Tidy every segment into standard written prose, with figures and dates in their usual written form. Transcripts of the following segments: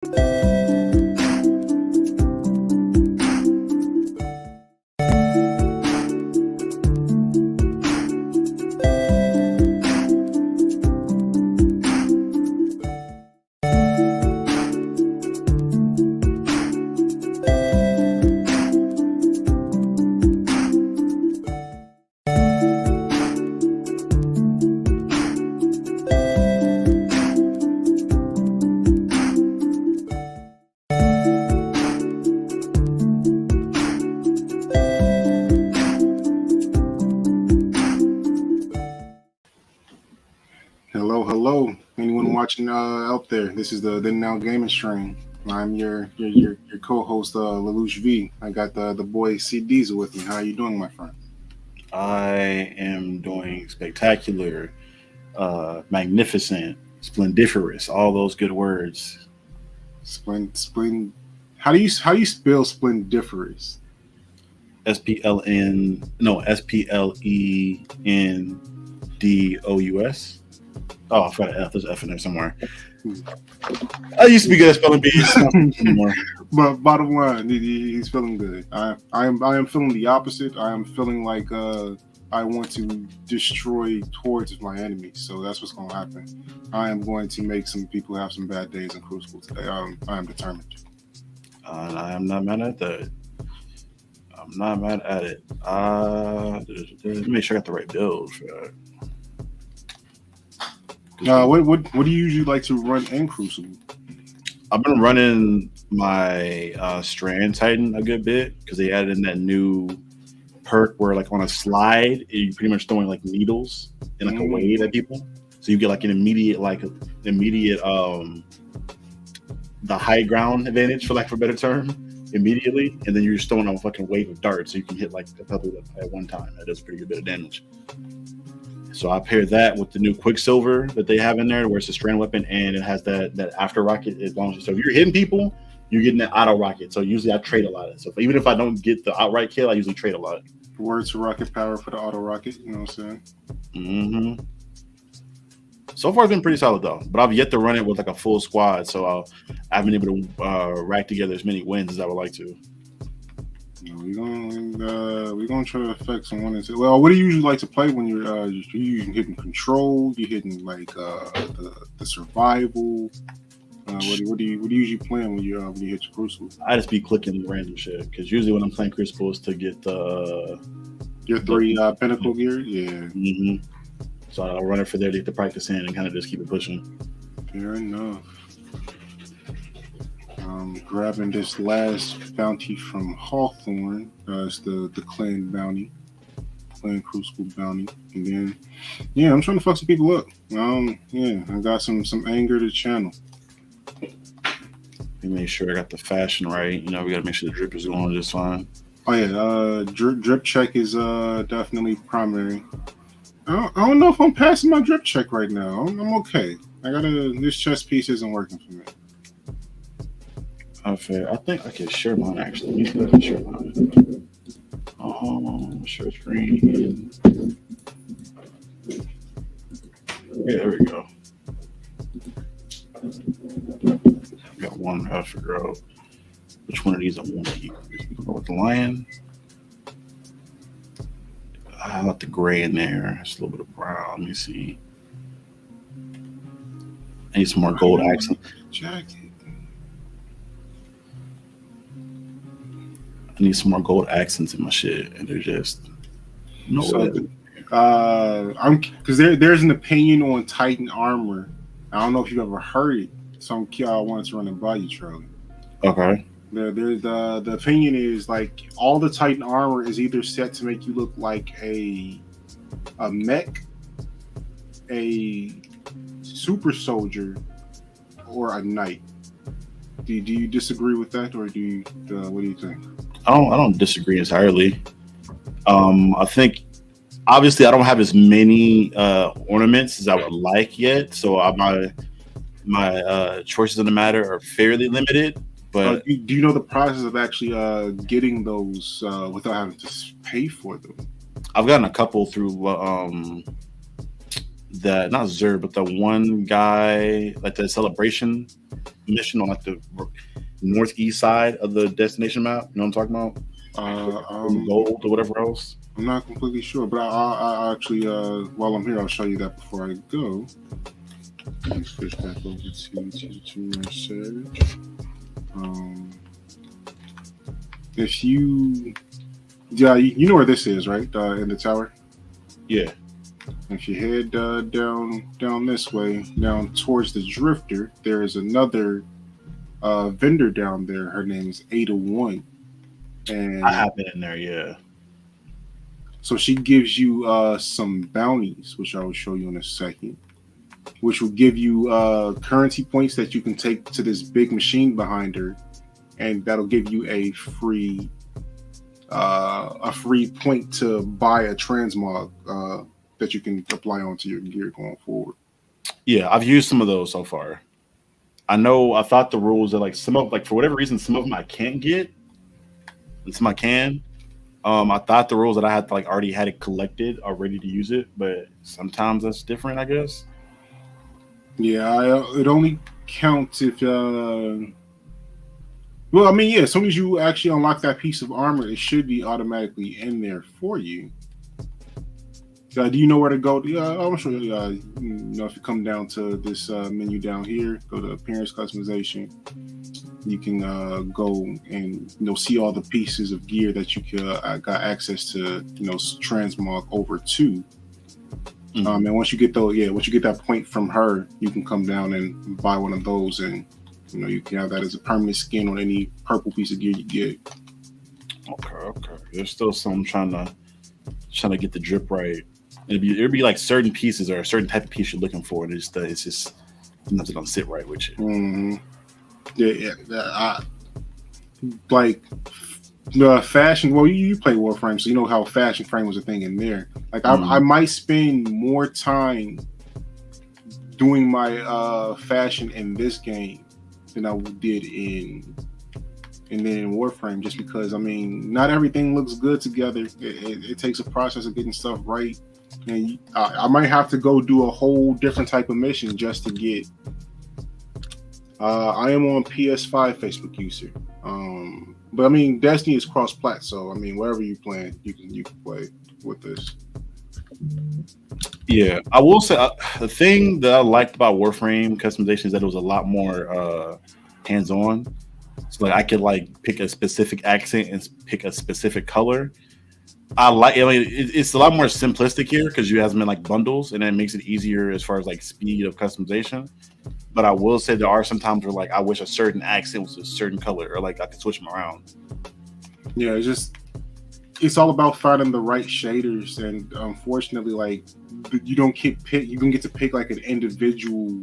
Hello. Anyone watching out there? This is the Then Now Gaming Stream. I'm your co-host Lelouch V. I got the boy C Diesel with me. How you doing, my friend? I am doing spectacular, magnificent, splendiferous, all those good words. Splend. How do you spell splendiferous? SPLENDOUS. Oh, I forgot F. There's an F in there somewhere. I used to be good at spelling bees. Anymore. But bottom line, he's feeling good. I am feeling the opposite. I am feeling like I want to destroy hordes of my enemies. So that's what's going to happen. I am going to make some people have some bad days in Crucible today. I am determined. I am not mad at that. I'm not mad at it. Let me make sure I got the right build for that. What do you usually like to run in Crucible? I've been running my Strand Titan a good bit because they added in that new perk where, like, on a slide, you're pretty much throwing like needles in like a wave at people, so you get like an immediate the high ground advantage, for lack of a better term, immediately, and then you're just throwing a fucking wave of darts, so you can hit like a couple at one time. That does a pretty good bit of damage. So I pair that with the new Quicksilver that they have in there, where it's a strand weapon and it has that after rocket. As long as, so if you're hitting people, you're getting that auto rocket. So usually I trade a lot of it. So even if I don't get the outright kill, I usually trade a lot. Word to rocket power for the auto rocket. You know what I'm saying? Mm-hmm. So far it's been pretty solid though, but I've yet to run it with like a full squad. So I haven't been able to rack together as many wins as I would like to. We're gonna try to affect some one and two. Well, what do you usually like to play when you're hitting control? You hitting like the survival? What do you usually playing when you hit your Crucible? I just be clicking random shit because usually when I'm playing Crucible is to get your three pinnacle gear. Yeah. Mm-hmm. So I'll run it for there to get the practice in and kind of just keep it pushing. Fair enough. Grabbing this last bounty from Hawthorne. It's the clan bounty, clan Crucible bounty, and then I'm trying to fuck some people up. I got some anger to channel. Let me make sure I got the fashion right. We got to make sure the drip is going just fine. Oh yeah, drip check is definitely primary. I don't know if I'm passing my drip check right now. I'm okay. This chest piece isn't working for me. Okay, I think I can share mine actually. Let me see if I can share mine. Share screen. Yeah, there we go. Got one. I figure out which one of these I want to keep. Go with the lion. I like the gray in there. It's a little bit of brown. Let me see. I need some more gold accent. Jacket. I need some more gold accents in my shit, and they're just no. Because there's an opinion on Titan armor. I don't know if you've ever heard it. Some y'all wanted to run it by you, Charlie. Okay. The opinion is like all the Titan armor is either set to make you look like a mech, a super soldier, or a knight. Do you disagree with that, or what do you think? I don't disagree entirely. I think obviously I don't have as many ornaments as I would like yet, so my choices in the matter are fairly limited. But do you know the process of actually getting those without having to pay for them? I've gotten a couple through that not Zer, but the one guy like the celebration mission on like the northeast side of the destination map. You know what I'm talking about? Gold or whatever else. I'm not completely sure, but I actually while I'm here, I'll show you that before I go. Let's switch back over to research. If you, yeah, you know where this is, right? In the tower. Yeah. If you head down this way, down towards the Drifter, there is another vendor down there. Her name is 801, and I have been in there. Yeah. So she gives you some bounties, which I will show you in a second, which will give you currency points that you can take to this big machine behind her, and that'll give you a free point to buy a transmog that you can apply onto your gear going forward. Yeah, I've used some of those so far. I thought the rules are like some of like for whatever reason some of them I can't get, and some I can. I thought the rules that I had to like already had it collected or ready to use it, but sometimes that's different, I guess. Yeah, it only counts if well, I mean, yeah, as soon as you actually unlock that piece of armor, it should be automatically in there for you. Do you know where to go? Yeah, I'm sure. If you come down to this menu down here, go to appearance customization. You can go and see all the pieces of gear that you got access to. Transmog over to. Mm-hmm. And once you get that point from her, you can come down and buy one of those, and you can have that as a permanent skin on any purple piece of gear you get. Okay. There's still some trying to get the drip right. It'd be like certain pieces or a certain type of piece you're looking for, and it's just sometimes it don't sit right with you. Mm-hmm. Yeah. Like fashion. Well, you play Warframe, so you know how fashion frame was a thing in there. Like I might spend more time doing my fashion in this game than I did in Warframe, just because not everything looks good together. It takes a process of getting stuff right. And I might have to go do a whole different type of mission just to get. I am on PS5 Facebook user, but Destiny is cross-plat, so wherever you playing, you can play with this. Yeah, I will say the thing that I liked about Warframe customization is that it was a lot more hands-on. So like I could like pick a specific accent and pick a specific color. It's a lot more simplistic here because you have them in like bundles, and it makes it easier as far as like speed of customization. But I will say there are some times where like I wish a certain accent was a certain color, or like I could switch them around. Yeah, it's all about finding the right shaders, and unfortunately, like you don't get pick. You can get to pick like an individual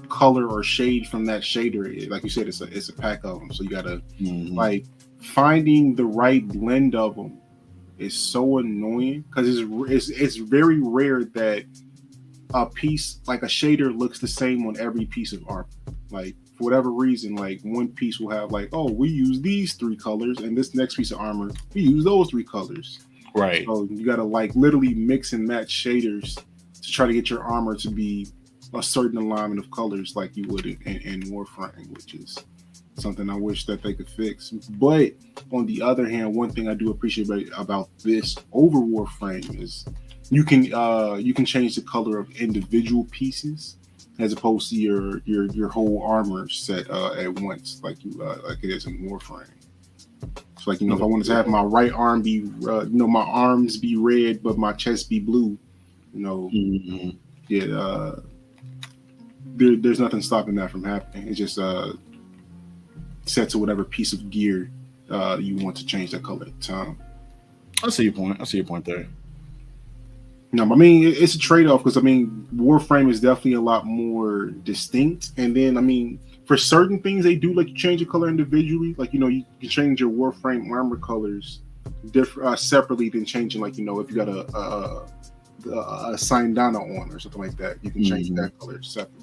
color or shade from that shader. Like you said, it's a pack of them, so you gotta like finding the right blend of them. Is so annoying because it's very rare that a piece like a shader looks the same on every piece of art. Like for whatever reason, like one piece will have like, oh, we use these 3 colors, and this next piece of armor we use those 3 colors. Right. So you gotta like literally mix and match shaders to try to get your armor to be a certain alignment of colors like you would in Warframe, which is something I wish that they could fix. But on the other hand, one thing I do appreciate about this over Warframe is you can change the color of individual pieces as opposed to your whole armor set at once, like it is in Warframe. So like if I wanted to have my right arm be my arms be red but my chest be blue, there's nothing stopping that from happening. It's just set to whatever piece of gear you want to change that color at the time. I see your point there. No, it's a trade-off because Warframe is definitely a lot more distinct, and then for certain things they do let you change the color individually. Like you can change your Warframe armor colors separately than changing like if you got a Sindana on or something like that, you can change that color separately.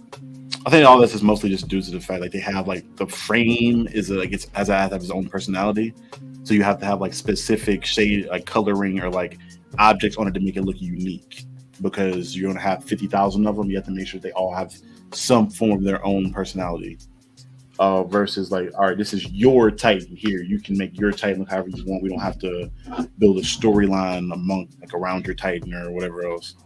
I think all this is mostly just due to the fact like they have like the frame is like it has to have its own personality, so you have to have like specific shade like coloring or like objects on it to make it look unique. because you're gonna have 50,000 of them. You have to make sure they all have some form of their own personality. Versus like, all right, this is your Titan here. You can make your Titan look however you want. We don't have to build a storyline around your Titan or whatever else.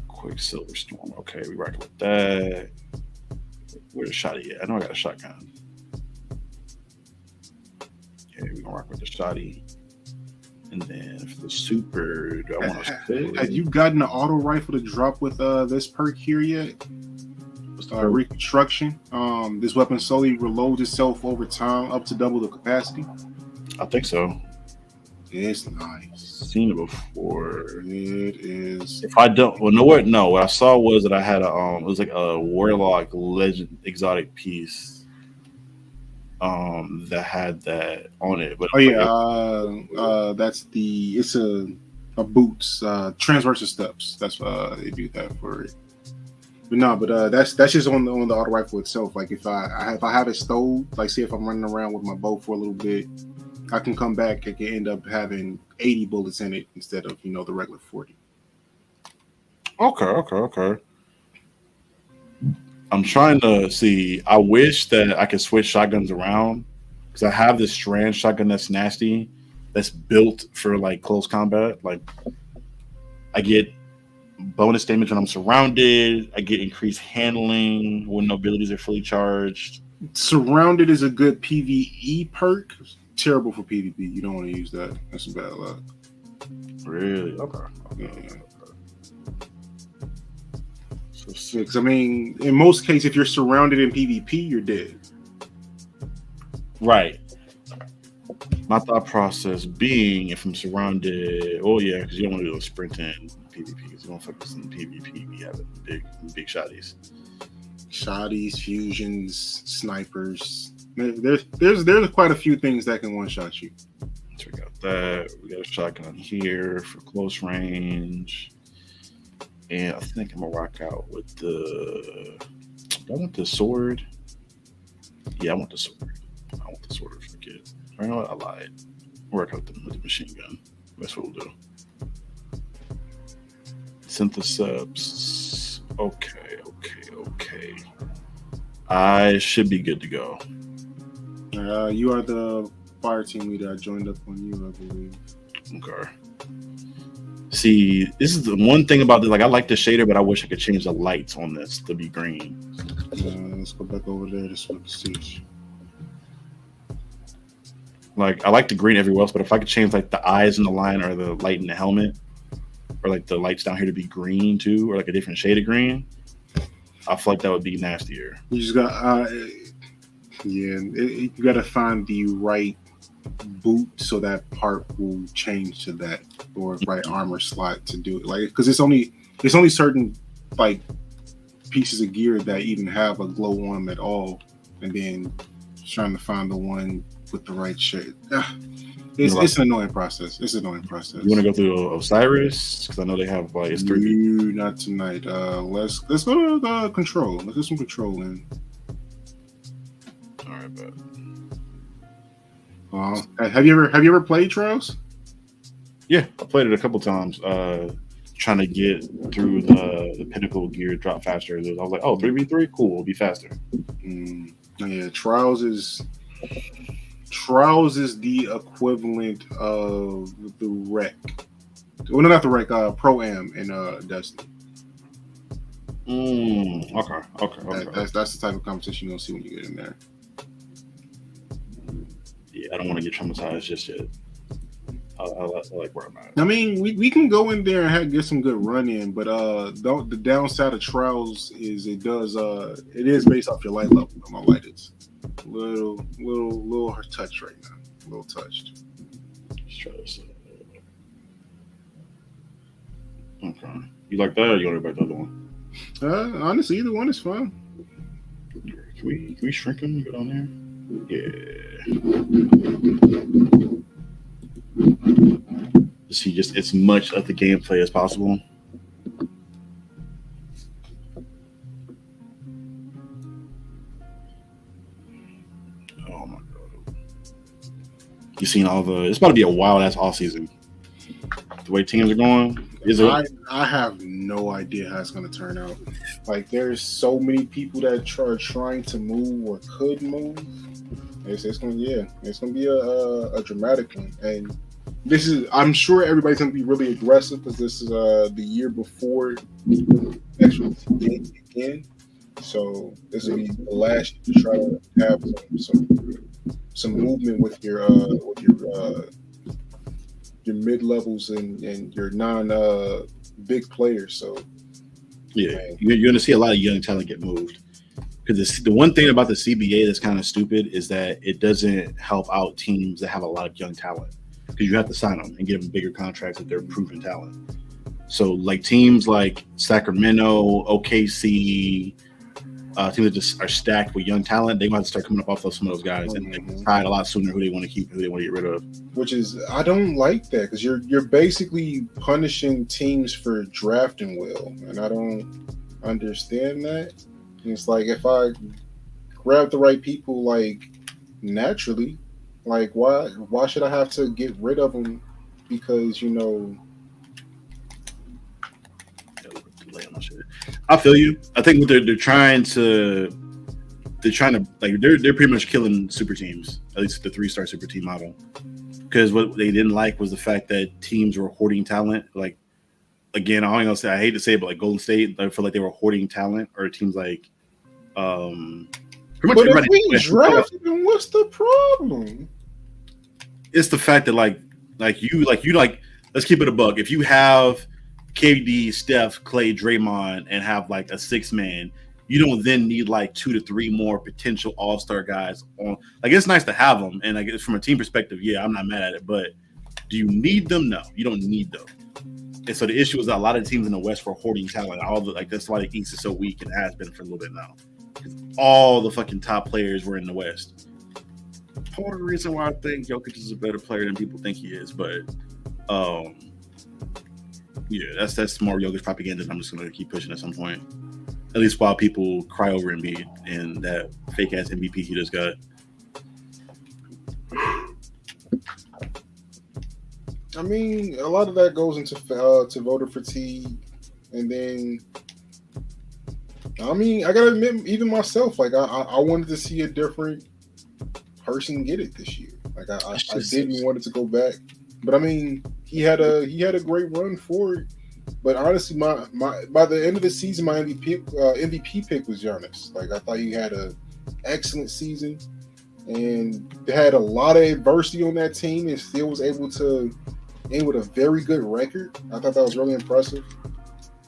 Quicksilver Storm. Okay, we rocking with that. Where's the shotty at? I know I got a shotgun. Okay, we're gonna rock with the shotty. And then for the super, do I want to have you gotten the auto rifle to drop with this perk here yet? Reconstruction. This weapon slowly reloads itself over time up to double the capacity. I think so. It's nice. Seen it before. It is. If I don't, well, no. What I saw was that I had it was like a Warlock Legend exotic piece. That had that on it, but that's it's a boots transversal steps. That's they do that for it. But that's just on the auto rifle itself. Like if I have it stowed, like say if I'm running around with my bow for a little bit, I can come back. I can end up having 80 bullets in it instead of the regular 40. Okay. I'm trying to see. I wish that I could switch shotguns around because I have this strand shotgun that's nasty, that's built for like close combat. Like I get bonus damage when I'm surrounded. I get increased handling when no abilities are fully charged. Surrounded is a good PvE perk. Terrible for PvP. You don't want to use that. That's some bad luck. Really? Okay. Yeah. Because I mean, in most cases, if you're surrounded in PvP, you're dead. Right. My thought process being, if I'm surrounded, because you don't want to do a sprint in PvP. Because you don't focus on PvP. We have big shotties. Shotties, fusions, snipers. There's quite a few things that can one shot you. So we got that. We got a shotgun here for close range. And I think I'm gonna rock out with do I want the sword? Yeah, I want the sword. I want the sword. Forget. You know what? I lied. Work out with the machine gun. That's what we'll do. Syntheseps. Okay. I should be good to go. You are the fire team leader. I joined up on you, I believe. Okay. See, this is the one thing about this. Like, I like the shader, but I wish I could change the lights on this to be green. Let's go back over there to switch the stage. Like, I like the green everywhere else, but if I could change like the eyes in the line or the light in the helmet, or like the lights down here to be green too, or like a different shade of green, I feel like that would be nastier. You just got, you got to find the right boot so that part will change to that, or right armor slot to do it. Like, because it's only certain like pieces of gear that even have a glow on them at all, and then trying to find the one with the right shade. It's an annoying process. You want to go through Osiris? Because I know they have like it's 3. Not tonight. Let's go to control. Let's get some control in. All right, bet. Have you ever played Trials? Yeah, I played it a couple times. Trying to get through the pinnacle gear drop faster. I was like, 3v3, cool, it'll be faster. Yeah, Trials is the equivalent of the Rec. Well, no, not the Rec. Pro-Am in Destiny. Okay. That's the type of competition you're gonna see when you get in there. Yeah, I don't want to get traumatized just yet. I like where I'm at. I mean, we can go in there and get some good run in, but the downside of Trials is it is based off your light level. My light is little touch right now. A little touched. Let's try this. Okay. You like that, or you want to go back to the other one? Honestly, either one is fine. Can we shrink them and go down there? Yeah. See just as much of the gameplay as possible. Oh my god. You've seen all the. It's about to be a wild ass off season. The way teams are going, I have no idea how it's going to turn out. Like, there's so many people that are trying to move or could move. It's going to be a dramatic one. And this is, I'm sure everybody's going to be really aggressive because this is the year before the actual games begin. So this will be the last year to try to have some movement with your mid levels and your non big players. So yeah, you're going to see a lot of young talent get moved. Because the one thing about the CBA that's kind of stupid is that it doesn't help out teams that have a lot of young talent, because you have to sign them and give them bigger contracts if they're proven talent. So like teams like Sacramento, OKC, teams that just are stacked with young talent, they might start coming up off of some of those guys and they decide a lot sooner who they want to keep, who they want to get rid of. Which is, I don't like that, because you're basically punishing teams for drafting well, and I don't understand that. It's like, if I grab the right people, like, naturally, like, why should I have to get rid of them because, you know? I feel you. I think what they're trying to like, they're pretty much killing super teams, at least the 3-star super team model. Because what they didn't like was the fact that teams were hoarding talent. Like, again, I hate to say it, but like Golden State, I feel like they were hoarding talent, or teams like pretty much but if we drafted them, what's the problem? It's the fact that like let's keep it a buck. If you have KD, Steph, Clay, Draymond, and have like a 6-man, you don't then need like 2 to 3 more potential all-star guys on. Like, it's nice to have them, and I guess from a team perspective, yeah, I'm not mad at it. But do you need them? No, you don't need them. And so the issue is that a lot of teams in the West were hoarding talent. That's why the East is so weak and has been for a little bit now. All the fucking top players were in the West. Part of the reason why I think Jokic is a better player than people think he is, but yeah, that's more Jokic propaganda. I'm just gonna keep pushing at some point, at least while people cry over Embiid and that fake ass MVP he just got. I mean, a lot of that goes into to voter fatigue, and then, I mean, I gotta admit, even myself, like I wanted to see a different person get it this year. Like I didn't want it to go back, but I mean, he had a great run for it. But honestly, my by the end of the season, my MVP pick was Giannis. Like, I thought he had an excellent season, and they had a lot of adversity on that team, and still was able to end with a very good record. I thought that was really impressive.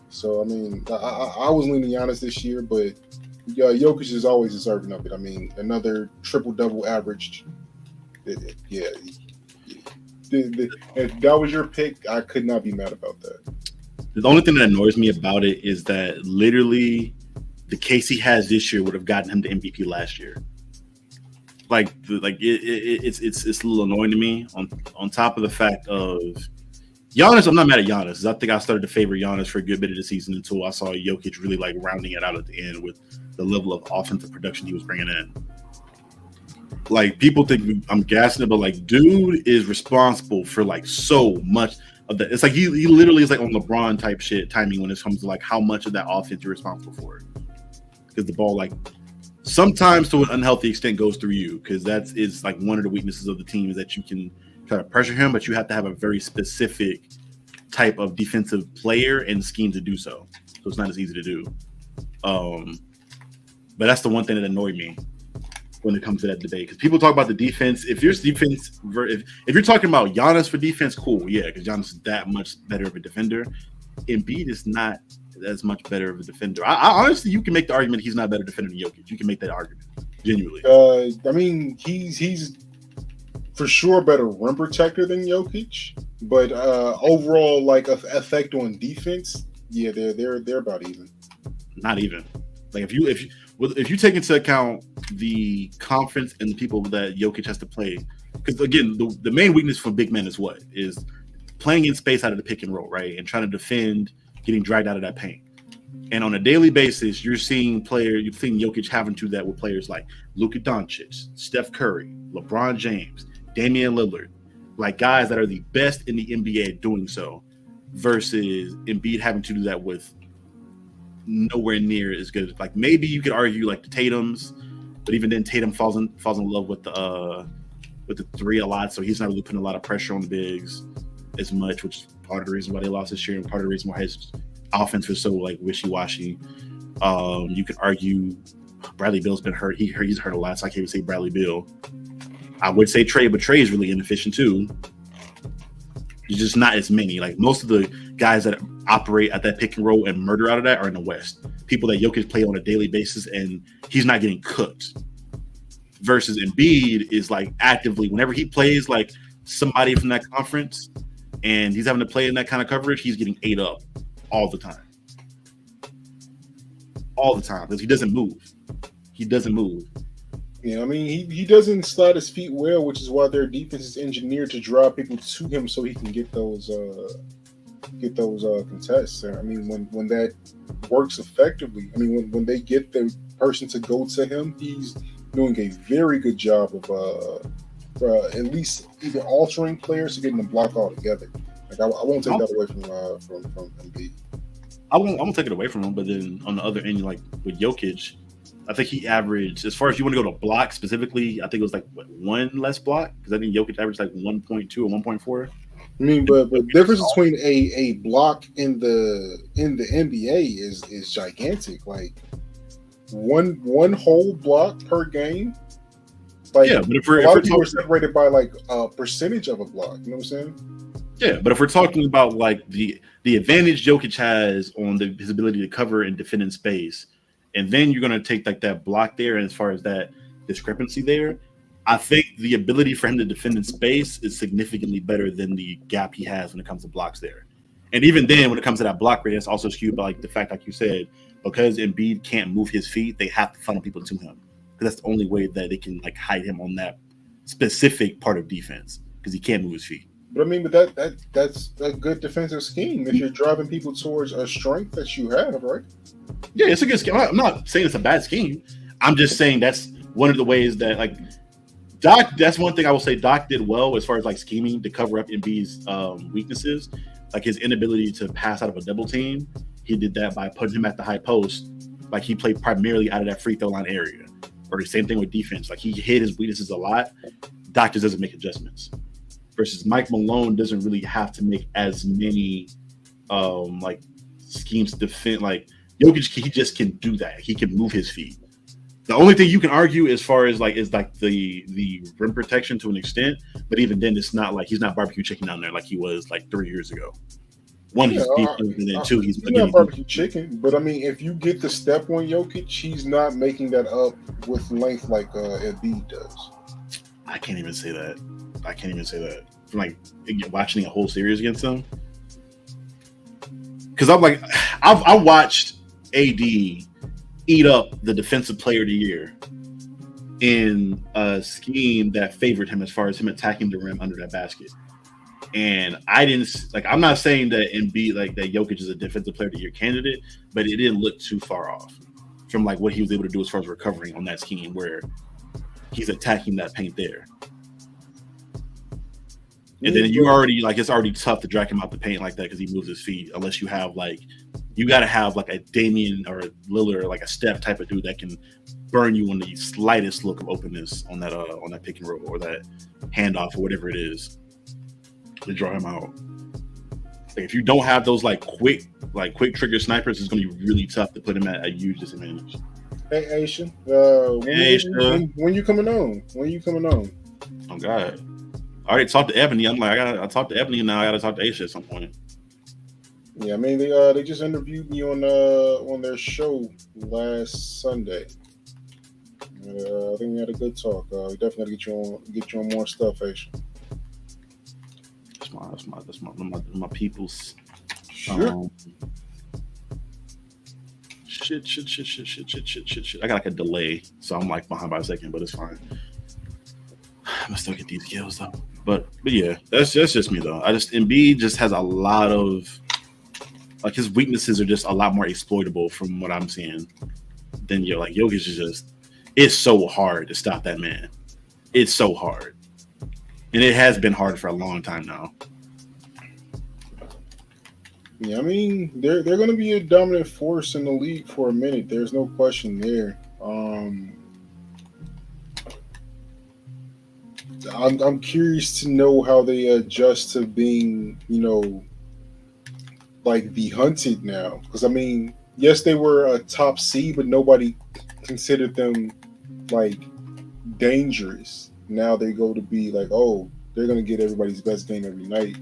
So, I mean, I was leaning Giannis this year, but Jokic is always deserving of it. I mean, another triple-double averaged. Yeah. If that was your pick, I could not be mad about that. The only thing that annoys me about it is that literally the case he has this year would have gotten him the MVP last year. It's a little annoying to me. On top of the fact of Giannis, I'm not mad at Giannis. I think I started to favor Giannis for a good bit of the season until I saw Jokic really like rounding it out at the end with the level of offensive production he was bringing in. Like, people think I'm gassing it, but like, dude is responsible for like so much of that. It's like he literally is like on LeBron type shit timing when it comes to like how much of that offense you're responsible for. Because the ball, like, sometimes to an unhealthy extent goes through you, because that is like one of the weaknesses of the team, is that you can try to pressure him, but you have to have a very specific type of defensive player and scheme to do so. So it's not as easy to do. But that's the one thing that annoyed me when it comes to that debate, because people talk about the defense. If you're talking about Giannis for defense, cool, yeah, because Giannis is that much better of a defender. Embiid is not as much better of a defender. I honestly, you can make the argument he's not a better defender than Jokic. You can make that argument genuinely. I mean, he's for sure a better rim protector than Jokic, but overall, like, effect on defense, yeah, they're about even. Not even. Like, if you take into account the confidence and the people that Jokic has to play, because again, the main weakness for big men is playing in space out of the pick and roll, right, and trying to defend, getting dragged out of that paint. And on a daily basis, you're seeing Jokic having to do that with players like Luka Doncic, Steph Curry, LeBron James, Damian Lillard, like guys that are the best in the NBA at doing so, versus Embiid having to do that with nowhere near as good. Like maybe you could argue like the Tatums, but even then Tatum falls in love with the three a lot, so he's not really putting a lot of pressure on the bigs as much, which is part of the reason why they lost this year and part of the reason why his offense was so like wishy-washy. You could argue Bradley Beal's been hurt. He's hurt a lot, so I can't even say Bradley Beal. I would say Trey, but Trey is really inefficient too. He's just not as many. Like most of the guys that operate at that pick and roll and murder out of that are in the West. People that Jokic play on a daily basis, and he's not getting cooked. Versus Embiid is like actively, whenever he plays like somebody from that conference and he's having to play in that kind of coverage, he's getting ate up all the time. All the time, because he doesn't move. He doesn't move. Yeah, I mean, he doesn't slide his feet well, which is why their defense is engineered to draw people to him so he can get those contests. I mean, when that works effectively, I mean, when they get the person to go to him, he's doing a very good job of at least either altering players or getting them block altogether. Like I won't take that away from Embiid. I won't take it away from him, but then on the other end, like with Jokic, I think he averaged, as far as you want to go to block specifically, I think it was like one less block, because I think Jokic averaged like 1.2 or 1.4. I mean, but the difference between a block in the NBA is gigantic. Like one whole block per game. Like, yeah, but if a lot of people are separated by like a percentage of a block. You know what I'm saying? Yeah, but if we're talking about like the advantage Jokic has on his ability to cover and defend in space, and then you're going to take like that block there, and as far as that discrepancy there, I think the ability for him to defend in space is significantly better than the gap he has when it comes to blocks there. And even then, when it comes to that block rate, it's also skewed by like the fact, like you said, because Embiid can't move his feet, they have to funnel people to him, because that's the only way that they can like hide him on that specific part of defense, because he can't move his feet. But I mean, but that's a good defensive scheme if you're driving people towards a strength that you have, right? Yeah, it's a good scheme. I'm not saying it's a bad scheme. I'm just saying that's one of the ways that like Doc. That's one thing I will say Doc did well as far as like scheming to cover up Embiid's weaknesses, like his inability to pass out of a double team. He did that by putting him at the high post. Like he played primarily out of that free throw line area. Or the same thing with defense. Like he hid his weaknesses a lot. Doc just doesn't make adjustments. Versus Mike Malone doesn't really have to make as many like schemes to defend. Like Jokic, he just can do that. He can move his feet. The only thing you can argue as far as like is like the rim protection to an extent, but even then it's not like he's not barbecue chicken down there like he was like 3 years ago. One, he's defensive, and then two, he's not barbecue chicken. But I mean, if you get the step on Jokic, he's not making that up with length like Embiid does. I can't even say that. From like watching a whole series against them, because I'm like, I watched AD eat up the defensive player of the year in a scheme that favored him as far as him attacking the rim under that basket. And I didn't like. I'm not saying that Embiid like that Jokic is a defensive player of the year candidate, but it didn't look too far off from like what he was able to do as far as recovering on that scheme where he's attacking that paint there. And then you already like it's already tough to drag him out the paint like that because he moves his feet. Unless you have like you got to have like a Damian or a Lillard or like a Steph type of dude that can burn you on the slightest look of openness on that pick and roll or that handoff or whatever it is to draw him out. Like if you don't have those like quick trigger snipers, it's going to be really tough to put him at a huge disadvantage. Hey Aisha, when you coming on? Oh God. I already talked to Ebony. I'm like, I talked to Ebony now. I got to talk to Aisha at some point. Yeah, I mean, they just interviewed me on their show last Sunday. I think we had a good talk. We definitely get you on more stuff, Aisha. That's my people's. Sure. Shit. I got like a delay, so I'm like behind by a second, but it's fine. I'm gonna still get these kills though. But yeah, that's just me though. Embiid just has a lot of like his weaknesses are just a lot more exploitable from what I'm seeing than like Jokic is just it's so hard to stop that man. It's so hard. And it has been hard for a long time now. Yeah, I mean, they're going to be a dominant force in the league for a minute. There's no question there. I'm curious to know how they adjust to being, like the hunted now. Because I mean, yes, they were a top seed, but nobody considered them like dangerous. Now they go to be like, oh, they're going to get everybody's best game every night.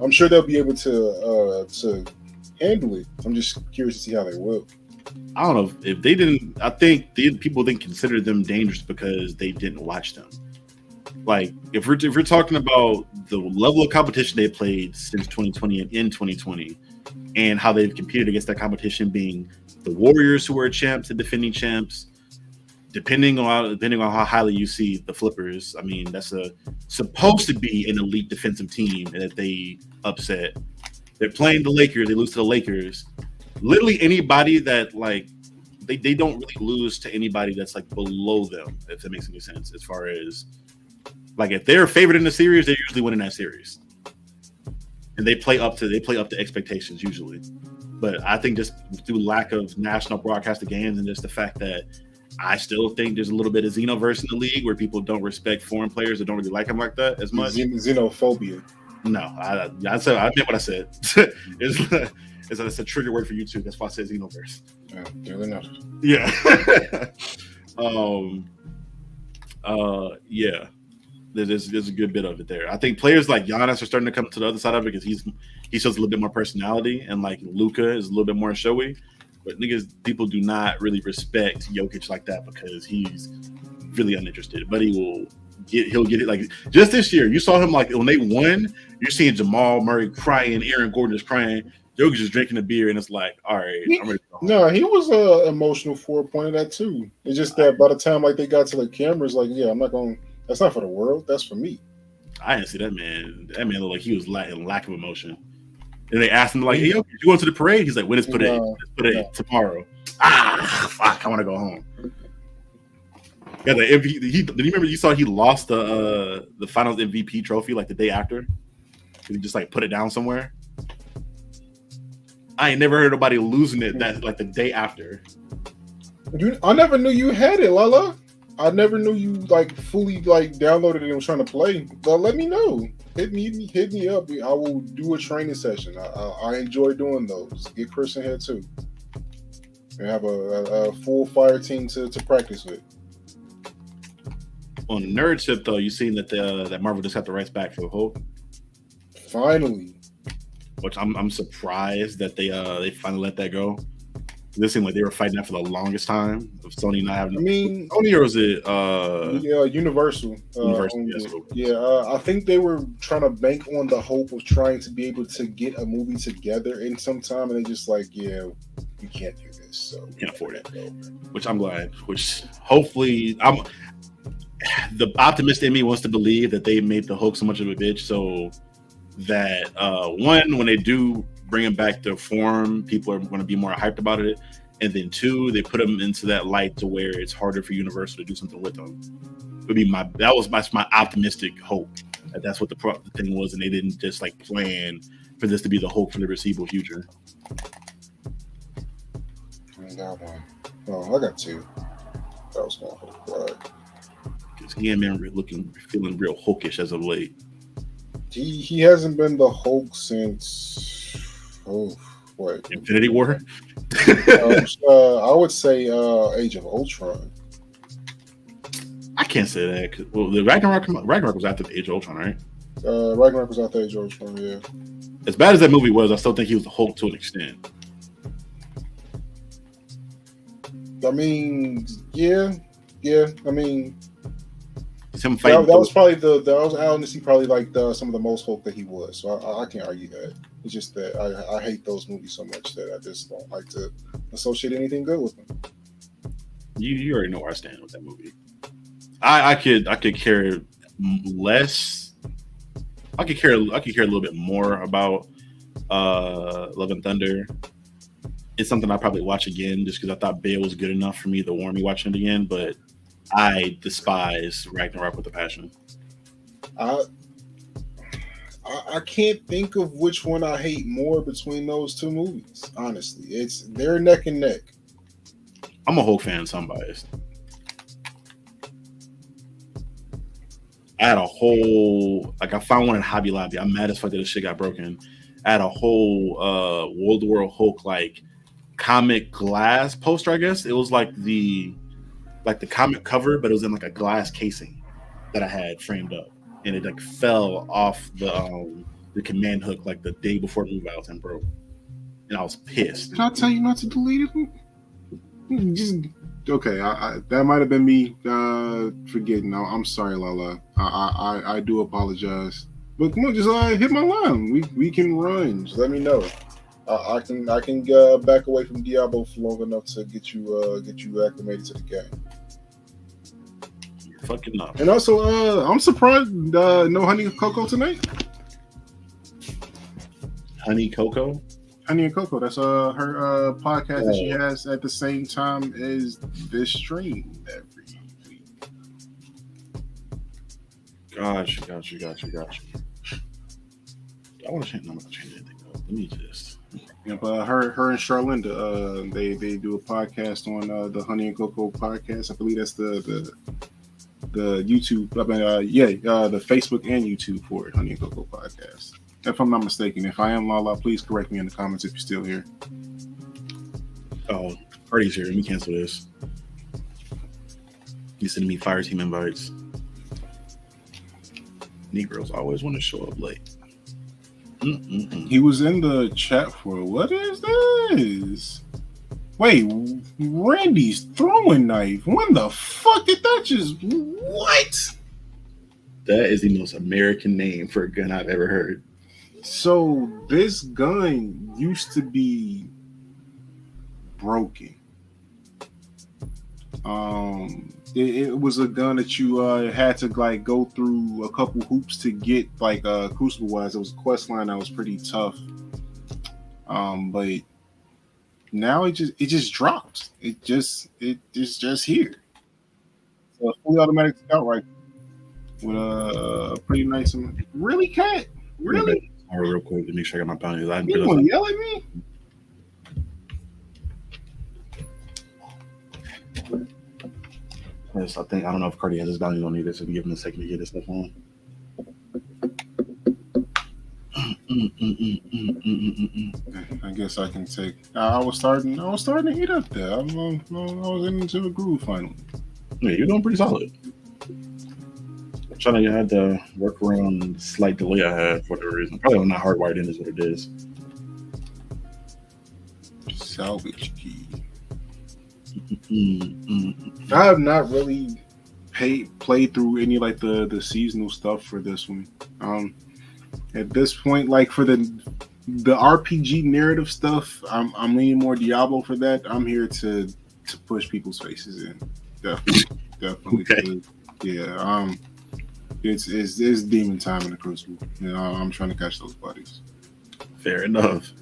I'm sure they'll be able to handle it. I'm just curious to see how they will. I don't know if they didn't. I think people didn't consider them dangerous because they didn't watch them. Like if we're talking about the level of competition they played since 2020 and in 2020, and how they've competed against that competition, being the Warriors who were champs and defending champs. Depending on how highly you see the Flippers, I mean that's supposed to be an elite defensive team that they upset. They're playing the Lakers, they lose to the Lakers. Literally anybody that like they don't really lose to anybody that's like below them, if that makes any sense. As far as like if they're favored in the series, they're usually winning that series, and they play up to expectations usually. But I think just through lack of national broadcast of games and just the fact that I still think there's a little bit of xenoverse in the league where people don't respect foreign players that don't really like them like that as much. Xenophobia. No, I meant what I said. It's a trigger word for you too. That's why I said xenoverse. Yeah. Yeah. There's a good bit of it there. I think players like Giannis are starting to come to the other side of it because he shows a little bit more personality, and like Luka is a little bit more showy. But people do not really respect Jokic like that because he's really uninterested. But he'll get it. Like just this year, you saw him like when they won. You're seeing Jamal Murray crying, Aaron Gordon is crying, Jokic is drinking a beer, and it's like, all right, I'm ready to go home. No, he was emotional for a point of that too. It's just that by the time like they got to the cameras, like, yeah, I'm not going. That's not for the world. That's for me. I didn't see that man. That man looked like he was in lack of emotion. And they asked him like, "Hey, you going to the parade?" He's like, "When is parade? Tomorrow." Fuck! I want to go home. Yeah, did you remember? You saw he lost the Finals MVP trophy like the day after. He just like put it down somewhere. I ain't never heard nobody losing it that like the day after. I never knew you had it, Lala. I never knew you like fully like downloaded it and was trying to play. But let me know. Hit me up. I will do a training session. I enjoy doing those. Get Chris in here too. And have a full fire team to practice with. On the nerd tip though, you seen that that Marvel just got the rights back for the Hulk. Finally. Which I'm surprised that they finally let that go. This seemed like they were fighting that for the longest time of Sony not having. I mean, Sony or was it? Universal. I think they were trying to bank on the hope of trying to be able to get a movie together in some time, and they're just like, yeah, we can't do this, so can't afford it. Which I'm glad. Which hopefully, the optimist in me wants to believe that they made the Hulk so much of a bitch, so that one, when they do bring him back to form, people are going to be more hyped about it, and then two, they put him into that light to where it's harder for Universal to do something with him. That was my optimistic hope that's what the thing was, and they didn't just like plan for this to be the Hulk for the foreseeable future. I got one. Oh, I got two. That was my hope, right? Because he ain't been feeling real Hulkish as of late. He hasn't been the Hulk since Infinity War. I would say Age of Ultron. I can't say that. Well, the Ragnarok was after the Age of Ultron, right? Ragnarok was after Age of Ultron. Yeah. As bad as that movie was, I still think he was the Hulk to an extent. I mean, yeah. I mean, him fighting. That was probably that was honestly probably like some of the most Hulk that he was. So I can't argue that. It's just that I hate those movies so much that I just don't like to associate anything good with them. You already know where I stand with that movie. I could care less. I could care a little bit more about Love and Thunder. It's something I probably watch again just because I thought Bale was good enough for me to warrant me watching it again. But I despise Ragnarok with a passion. I can't think of which one I hate more between those two movies. Honestly, they're neck and neck. I'm a Hulk fan, so I'm biased. I had a whole I found one in Hobby Lobby. I'm mad as fuck that this shit got broken. I had a whole World War Hulk like comic glass poster. I guess it was like the comic cover, but it was in like a glass casing that I had framed up, and it like fell off the command hook like the day before the move out and broke, and I was pissed. Did I tell you not to delete it? Just okay. That might have been me forgetting. I'm sorry, Lala. I do apologize. But come on, just hit my line. We can run. Just let me know. I can back away from Diablo for long enough to get you acclimated to the game. You're fucking up. And also, I'm surprised no Honey Cocoa tonight. Honey Cocoa. Honey and Cocoa. That's her podcast that she has at the same time as this stream every week. Gotcha. I want to change. I'm not change anything. Let me just. Yep, her and Charlinda, they do a podcast on the Honey and Cocoa podcast. I believe that's the YouTube. The Facebook and YouTube for it, Honey and Cocoa podcast. If I'm not mistaken. If I am, Lala, please correct me in the comments if you're still here. Oh, Artie's here. Let me cancel this. He's sending me fire team invites. Negroes always want to show up late. He was in the chat for what is this? Wait, Randy's throwing knife. When the fuck did that just what? That is the most American name for a gun I've ever heard. So this gun used to be broken. It was a gun that you had to like go through a couple hoops to get, like Crucible wise. It was a quest line that was pretty tough. But now it just dropped. It's just here. So a fully automatic scout rifle with a pretty nice. Really, Cat? Really? Real quick to make sure I got my bounties. You want to yell at me? Yes, I don't know if Cardi has his bounties on either, so we give him a second to get his stuff on. I guess I can take. I was starting to heat up there. I was into a groove finally. Yeah, you're doing pretty solid. I'm trying to had to work around the slight delay I had for whatever reason. Probably not hardwired in is what it is. Salvage key. I have not really played through any like the seasonal stuff for this one. At this point, like for the RPG narrative stuff, I'm leaning more Diablo for that. I'm here to push people's faces in. Definitely. Okay. Yeah. It's demon time in the Crucible. You know, I'm trying to catch those buddies. Fair enough.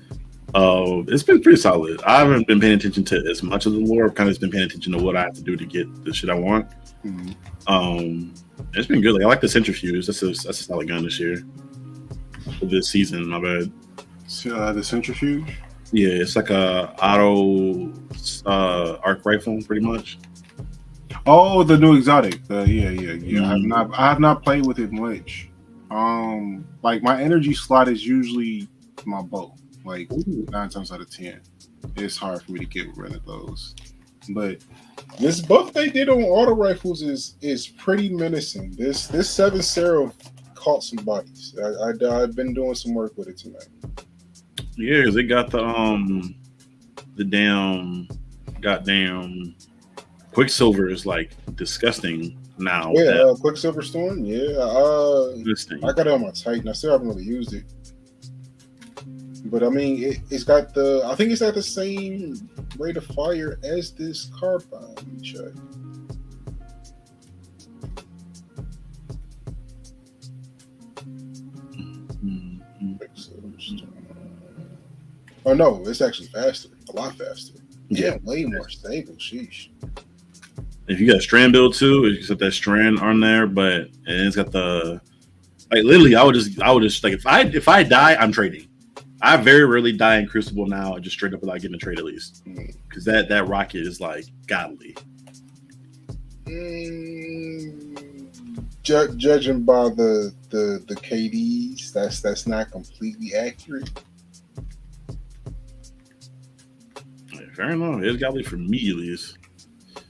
It's been pretty solid. I haven't been paying attention to as much of the lore. I've kind of just been paying attention to what I have to do to get the shit I want. Mm-hmm. It's been good. Like I like the centrifuge. That's a solid gun this year. For this season, my bad. The centrifuge? Yeah, it's like a auto arc rifle, pretty much. Oh, the new exotic. Yeah. Mm-hmm. I have not played with it much. Like my energy slot is usually my bow. Like 9 times out of 10, it's hard for me to get rid of those. But this buff they did on auto rifles is pretty menacing. This 7 Seraph caught some bodies. I've been doing some work with it tonight. Yeah, because it got the goddamn Quicksilver is like disgusting now. Yeah, Quicksilver Storm. Yeah, I got it on my Titan. I still haven't really used it. But I mean, it's got I think it's got the same rate of fire as this carbine. Let me check. Oh no, it's actually faster, a lot faster. Yeah, way more stable. Sheesh. If you got strand build too, it's got that strand on there, but it's got the Like literally, I would just like if I die, I'm trading. I very rarely die in Crucible now, just straight up without getting a trade at least, because that rocket is like godly. Judging by the KDs, that's not completely accurate. Fair enough. It's godly for me at least.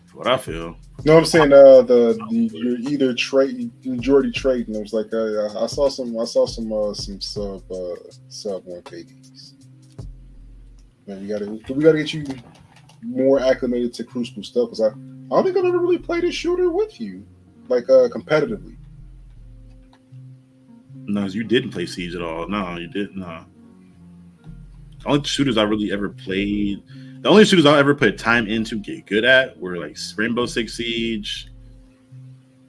For what I feel. No, I'm saying you're either majority trading. It was like I saw some sub 1 KDs. Man, we gotta get you more acclimated to Crucible stuff, because I don't think I've ever really played a shooter with you, like competitively. No, you didn't play Siege at all. No, you didn't. No. The only shooters I really ever played, the only shooters I ever put time into get good at were like Rainbow Six Siege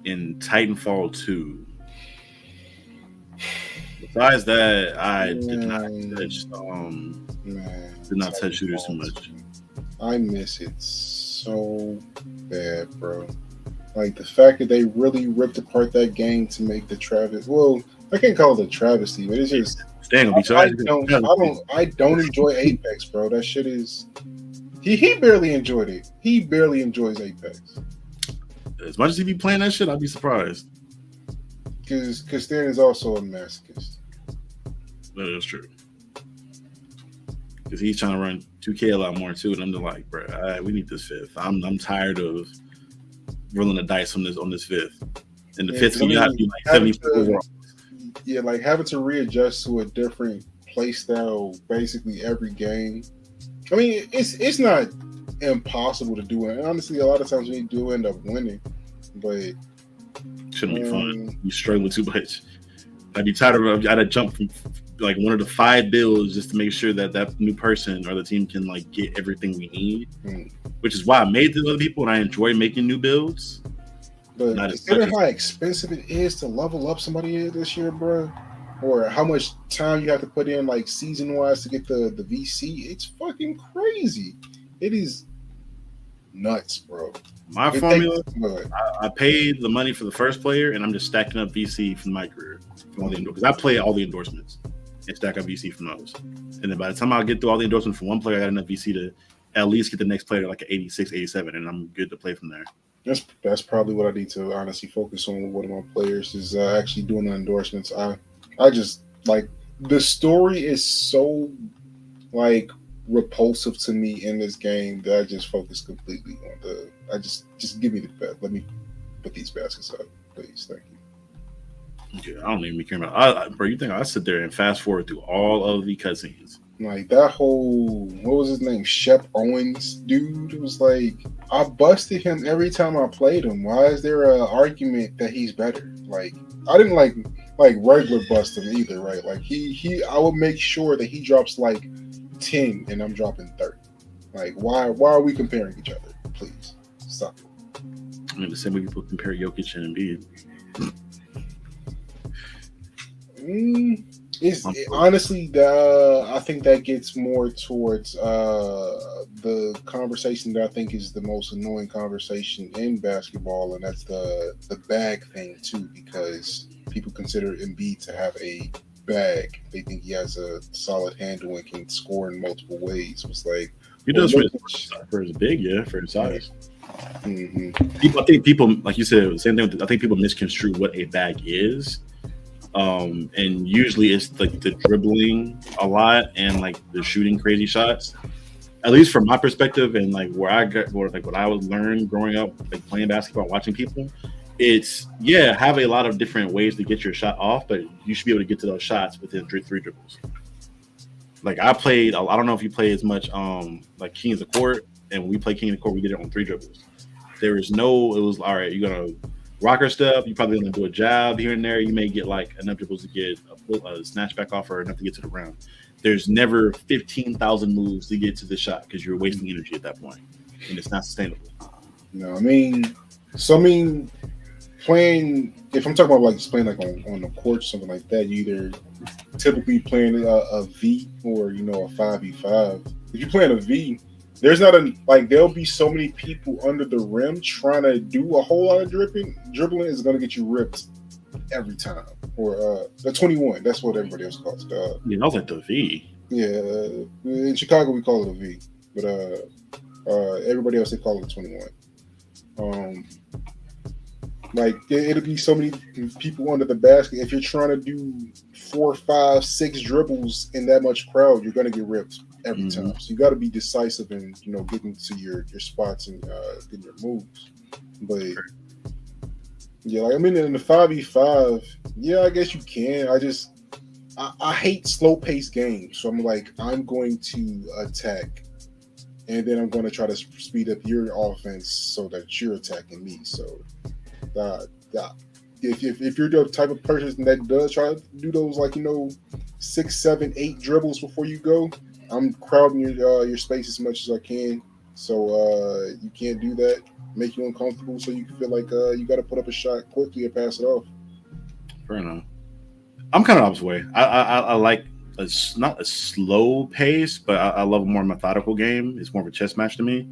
and Titanfall 2. Besides that, I did not touch shooters too much. I miss it so bad, bro. Like the fact that they really ripped apart that game to make the Travis. Well, I can't call it a travesty, but it's just. I don't enjoy Apex, bro. That shit is. He barely enjoyed it. He barely enjoys Apex. As much as he be playing that shit, I'd be surprised. Because Stan is also a masochist. That is true. Because he's trying to run 2K a lot more too, and I'm just like, bro, we need this fifth. I'm tired of rolling the dice on this fifth. And the fifth, you got to be like 74. Yeah, like having to readjust to a different play style basically every game. I mean, it's not impossible to do, and honestly, a lot of times we do end up winning, but shouldn't be fun. You struggle too much. I'd be tired of. I'd jump from like one of the 5 builds just to make sure that new person or the team can like get everything we need. Which is why I made the other people, and I enjoy making new builds. But consider how expensive it is to level up somebody this year, bro, or how much time you have to put in, like season-wise, to get the VC. It's fucking crazy. It is nuts, bro. My formula, I paid the money for the first player, and I'm just stacking up VC from my career because I play all the endorsements and stack up VC from those. And then by the time I get through all the endorsements from one player, I got enough VC to at least get the next player like an 86, 87, and I'm good to play from there. That's probably what I need to honestly focus on with one of my players is actually doing the endorsements. I just like the story is so like repulsive to me in this game that I just focus completely on the. I just give me the bet. Let me put these baskets up, please. Thank you. Yeah, I don't even care about. Bro, you think I sit there and fast forward through all of the cutscenes? Like that whole, what was his name? Shep Owens dude. It was like I busted him every time I played him. Why is there an argument that he's better? Like I didn't like regular bust him either, right? Like I would make sure that he drops like 10 and I'm dropping 30. Like why are we comparing each other? Please stop it. I mean, the same way people compare Jokic and Embiid. Honestly, I think that gets more towards the conversation that I think is the most annoying conversation in basketball, and that's the bag thing too, because people consider Embiid to have a bag. They think he has a solid handle and can score in multiple ways. It's like he does for his big, for his size. Mm-hmm. I think people, like you said, the same thing. I think people misconstrue what a bag is. And usually it's like the dribbling a lot and like the shooting crazy shots. At least from my perspective and like where I got, like what I was learned growing up, like playing basketball, watching people, it's have a lot of different ways to get your shot off, but you should be able to get to those shots within 3 dribbles. Like I don't know if you play as much like King of the Court, and when we play King of the Court, we did it on 3 dribbles. It was all right, you're gonna rocker step, you probably gonna do a jab here and there. You may get like enough dribbles to get a snatch back off or enough to get to the round. There's never 15,000 moves to get to the shot because you're wasting energy at that point, and it's not sustainable. No, playing. If I'm talking about like just playing like on the court or something like that, you either typically playing a V or a 5v5. If you're playing a V, there's not there'll be so many people under the rim trying to do a whole lot of dribbling is going to get you ripped every time. Or the 21. That's what everybody else calls it. Yeah, that was like the V. Yeah, in Chicago we call it a V, but everybody else they call it a 21. Like it'll be so many people under the basket. If you're trying to do 4, 5, 6 dribbles in that much crowd, you're gonna get ripped every time. So you got to be decisive and getting to your spots and getting your moves. But yeah, like I mean in the 5v5, yeah, I guess you can. I hate slow paced games, so I'm like I'm going to attack, and then I'm going to try to speed up your offense so that you're attacking me. So. If you're the type of person that does try to do those 6, 7, 8 dribbles before you go, I'm crowding your space as much as I can. So you can't do that. Make you uncomfortable, so you can feel like you got to put up a shot quickly and pass it off. Fair enough. I'm kind of opposite way. I like not a slow pace, but I love a more methodical game. It's more of a chess match to me.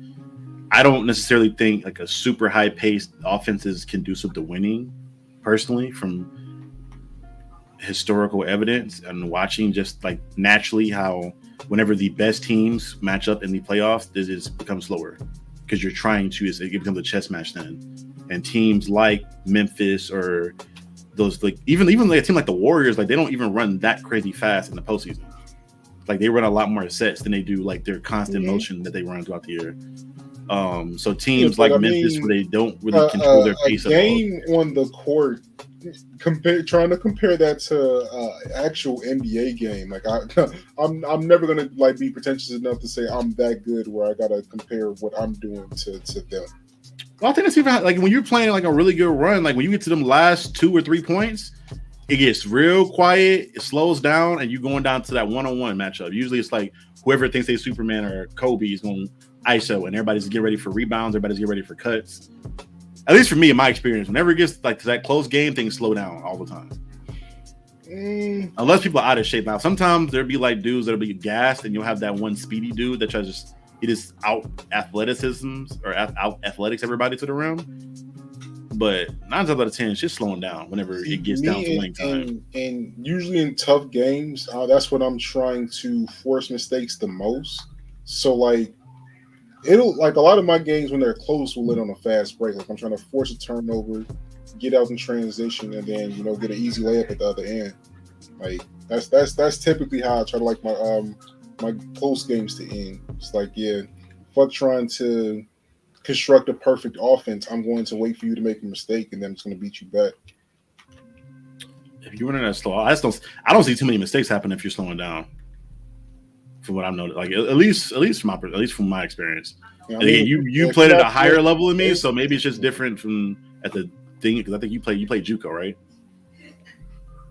I don't necessarily think like a super high paced offense is conducive to winning, personally, from historical evidence and watching just like naturally how whenever the best teams match up in the playoffs, this becomes slower because you're trying to, it becomes a chess match then. And teams like Memphis or those like even like a team like the Warriors, like they don't even run that crazy fast in the postseason. Like they run a lot more sets than they do like their constant motion that they run throughout the year. So teams like Memphis, where they don't really control their pace. A game on the court, trying to compare that to actual NBA game. Like I'm never gonna like be pretentious enough to say I'm that good where I gotta compare what I'm doing to them. Well, I think that's even like when you're playing like a really good run, like when you get to them last 2 or 3 points, it gets real quiet, it slows down, and you're going down to that one-on-one matchup. Usually it's like whoever thinks they're Superman or Kobe is going ISO, and everybody's getting ready for rebounds, everybody's getting ready for cuts. At least for me, in my experience, whenever it gets like to that close game, things slow down all the time. Unless people are out of shape. Now, sometimes there'll be like dudes that'll be gassed, and you'll have that one speedy dude that tries to out athleticisms or out athletics everybody to the rim. But 9 times out of 10, it's just slowing down whenever it gets down to winning time. And usually in tough games, that's when I'm trying to force mistakes the most. So like it'll like a lot of my games when they're close will end on a fast break. Like I'm trying to force a turnover, get out in transition, and then get an easy layup at the other end. Like that's typically how I try to like my close games to end. It's like, yeah, fuck trying to construct a perfect offense. I'm going to wait for you to make a mistake, and then I'm just going to beat you back. If you're running that slow, I don't see too many mistakes happen if you're slowing down. From what I've noticed, like at least from my experience. Yeah, again, you played at a higher level than me, so maybe it's just different from at the thing because I think you played JUCO, right?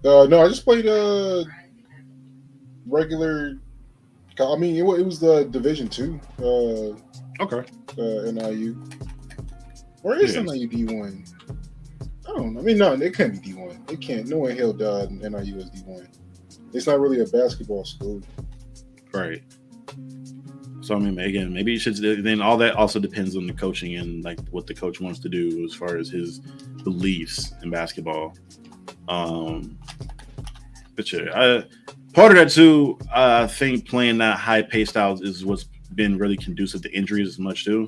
No, I just played regular. I mean, it was the Division II. Okay. NIU. Or is NIU D1? I don't know. I mean, no, it can't be D1. It can't. No one held NIU as D1. It's not really a basketball school. Right. So, I mean, again, maybe you should. Then all that also depends on the coaching and like what the coach wants to do as far as his beliefs in basketball. But yeah, part of that too, I think playing that high-paced style is what's been really conducive to injuries as much too.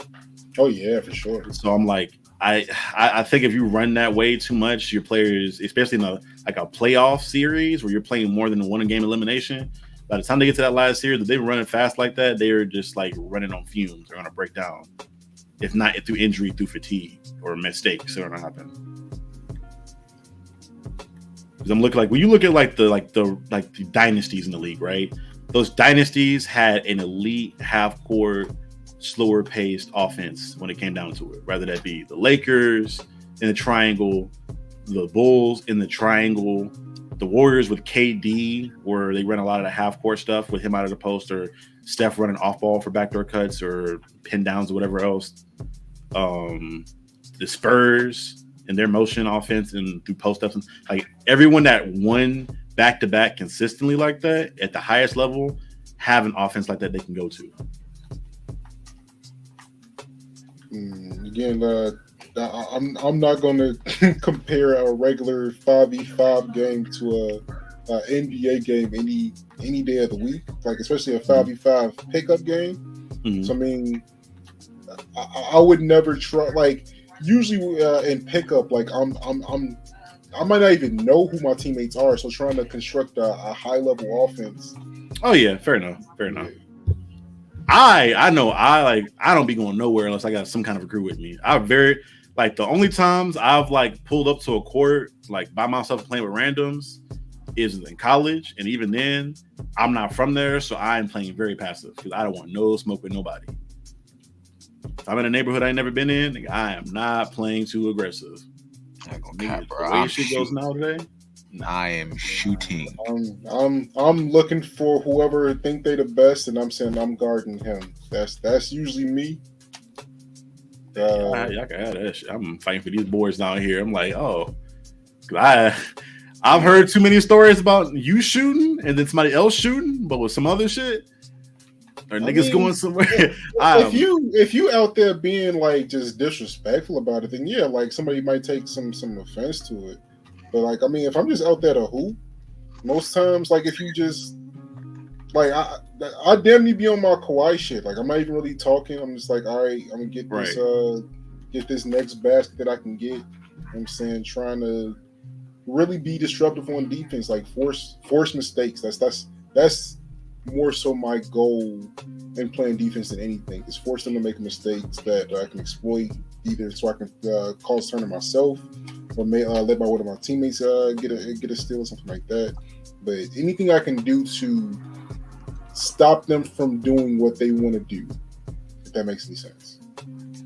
Oh yeah, for sure. So I'm like, I think if you run that way too much, your players, especially in a playoff series where you're playing more than one game elimination, by the time they get to that last series, if they're running fast like that, they're just like running on fumes. They're gonna break down. If not through injury, through fatigue or mistakes, they're gonna happen. Because I'm looking like when you look at the dynasties in the league, right? Those dynasties had an elite half-court, slower-paced offense when it came down to it. Whether that be the Lakers in the triangle, the Bulls in the triangle, the Warriors with KD, where they run a lot of the half-court stuff with him out of the post, or Steph running off-ball for backdoor cuts or pin downs or whatever else. The Spurs and their motion offense and through post-ups. Like everyone that won back-to-back consistently like that at the highest level have an offense like that they can go to. Again, I'm not going to compare a regular 5v5 game to a NBA game any day of the week, like especially a 5v5 pickup game. Mm-hmm. So I mean, I would never try. Like usually in pickup, like I might not even know who my teammates are. So trying to construct a high level offense. Oh yeah, fair enough. I know I don't be going nowhere unless I got some kind of a crew with me. The only times I've like pulled up to a court like by myself playing with randoms is in college, and even then I'm not from there, so I am playing very passive because I don't want no smoke with nobody. If I'm in a neighborhood I ain't never been in, I am not playing too aggressive. I gonna cap, bro. The way shit goes now today. I am shooting. I'm looking for whoever think they the best, and I'm saying I'm guarding him. That's usually me. Y'all can have that shit. I'm fighting for these boards down here. I'm like, oh, I've heard too many stories about you shooting and then somebody else shooting, but with some other shit, or niggas going somewhere. If you out there being like just disrespectful about it, then yeah, like somebody might take some offense to it. But like, I mean, if I'm just out there to hoop, most times, like if you just like I damn near be on my Kawhi shit. Like I'm not even really talking. I'm just like, all right, I'm gonna get this next basket that I can get. You know what I'm saying, trying to really be disruptive on defense, like force mistakes. That's more so my goal in playing defense than anything. Is force them to make mistakes that I can exploit, either so I can cause turn on myself, or let one of my teammates get a steal or something like that. But anything I can do to stop them from doing what they want to do, if that makes any sense.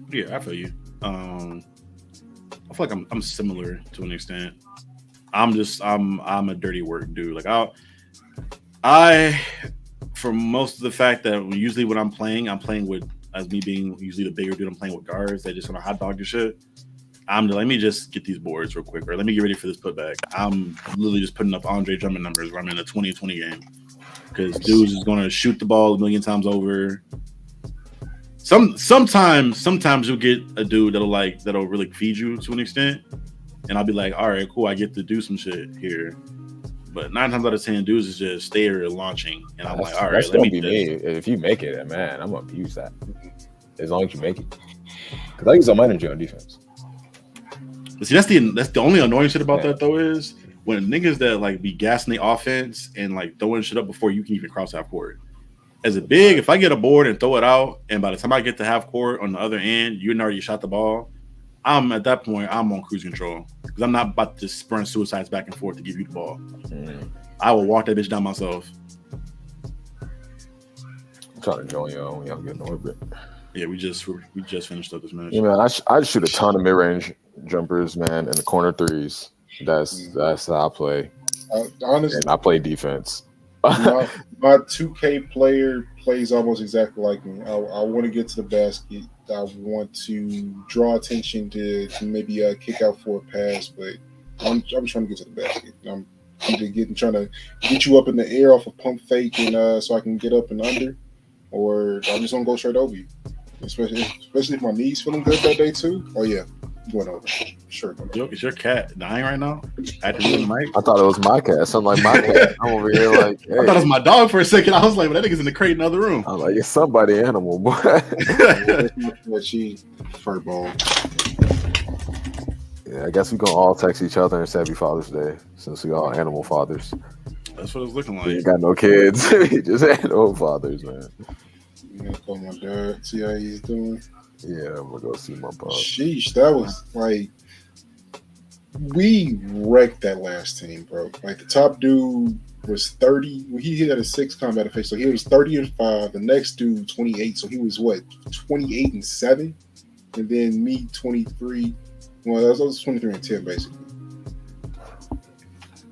Yeah, I feel you. I feel like I'm similar to an extent. I'm a dirty work dude. Like I for most of the fact that usually when I'm playing with, as me being usually the bigger dude, I'm playing with guards. They just want to hot dog your shit. Let me just get these boards real quick, or let me get ready for this putback. I'm literally just putting up Andre Drummond numbers where I'm in a 20-20 game. Because dudes is going to shoot the ball a million times over. Sometimes you'll get a dude that'll really feed you to an extent, and I'll be like, all right, cool, I get to do some shit here. But 9 times out of 10, dudes is just stay there launching, and I'm like, all right, let me. If you make it, man, I'm gonna abuse that as long as you make it. Because I use some energy on defense. See, that's the only annoying shit about that though is when niggas that like be gassing the offense and like throwing shit up before you can even cross half court. As a big, if I get a board and throw it out, and by the time I get to half court on the other end, you already shot the ball. At that point, I'm on cruise control because I'm not about to sprint suicides back and forth to give you the ball. I will walk that bitch down myself. I'm trying to join y'all when y'all get in orbit. Yeah, we just finished up this match. Yeah, man, I shoot a ton of mid-range jumpers, man, and the corner threes. That's how I play. Honestly, and I play defense. my 2K player plays almost exactly like me. I want to get to the basket. I want to draw attention to maybe kick out for a pass, but I'm trying to get to the basket. I'm either trying to get you up in the air off a pump fake and so I can get up and under, or I'm just gonna go straight over you. Especially if my knees feeling good that day too. Oh yeah, going over. Sure. Is your cat dying right now? At the mic? I thought it was my cat. Something like my cat. I'm over here like, hey. I thought it was my dog for a second. I was like, well, that nigga's in the crate in the other room. I'm like, it's somebody animal, boy. What she furball. Yeah, I guess we gonna all text each other and say Happy Father's Day since we all animal fathers. That's what it's looking like. We ain't got no kids. We just animal fathers, man. I'm gonna call my dad, see how he's doing. Yeah, I'm gonna go see my pop. Sheesh, that was like we wrecked that last team, bro. Like the top dude was 30. He had a 6 combat effect, so he was 30-5. The next dude 28, so he was what 28-7, and then me 23. Well, that was 23-10 basically.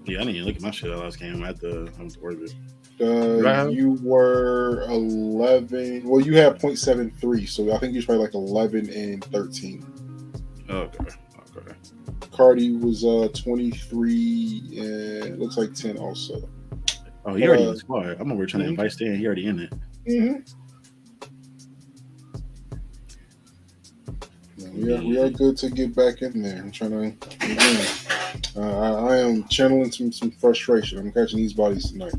Yeah, I didn't even look at my shit last game. I was orbit. You were 11. Well, you had 0.73, so I think you was probably like 11-13. Okay. Cardi was 23 and it looks like 10 also. Oh, he already in the squad. I'm over trying to invite Stan. He already in it. We we are good to get back in there. I'm trying to. Again, I am channeling some frustration. I'm catching these bodies tonight.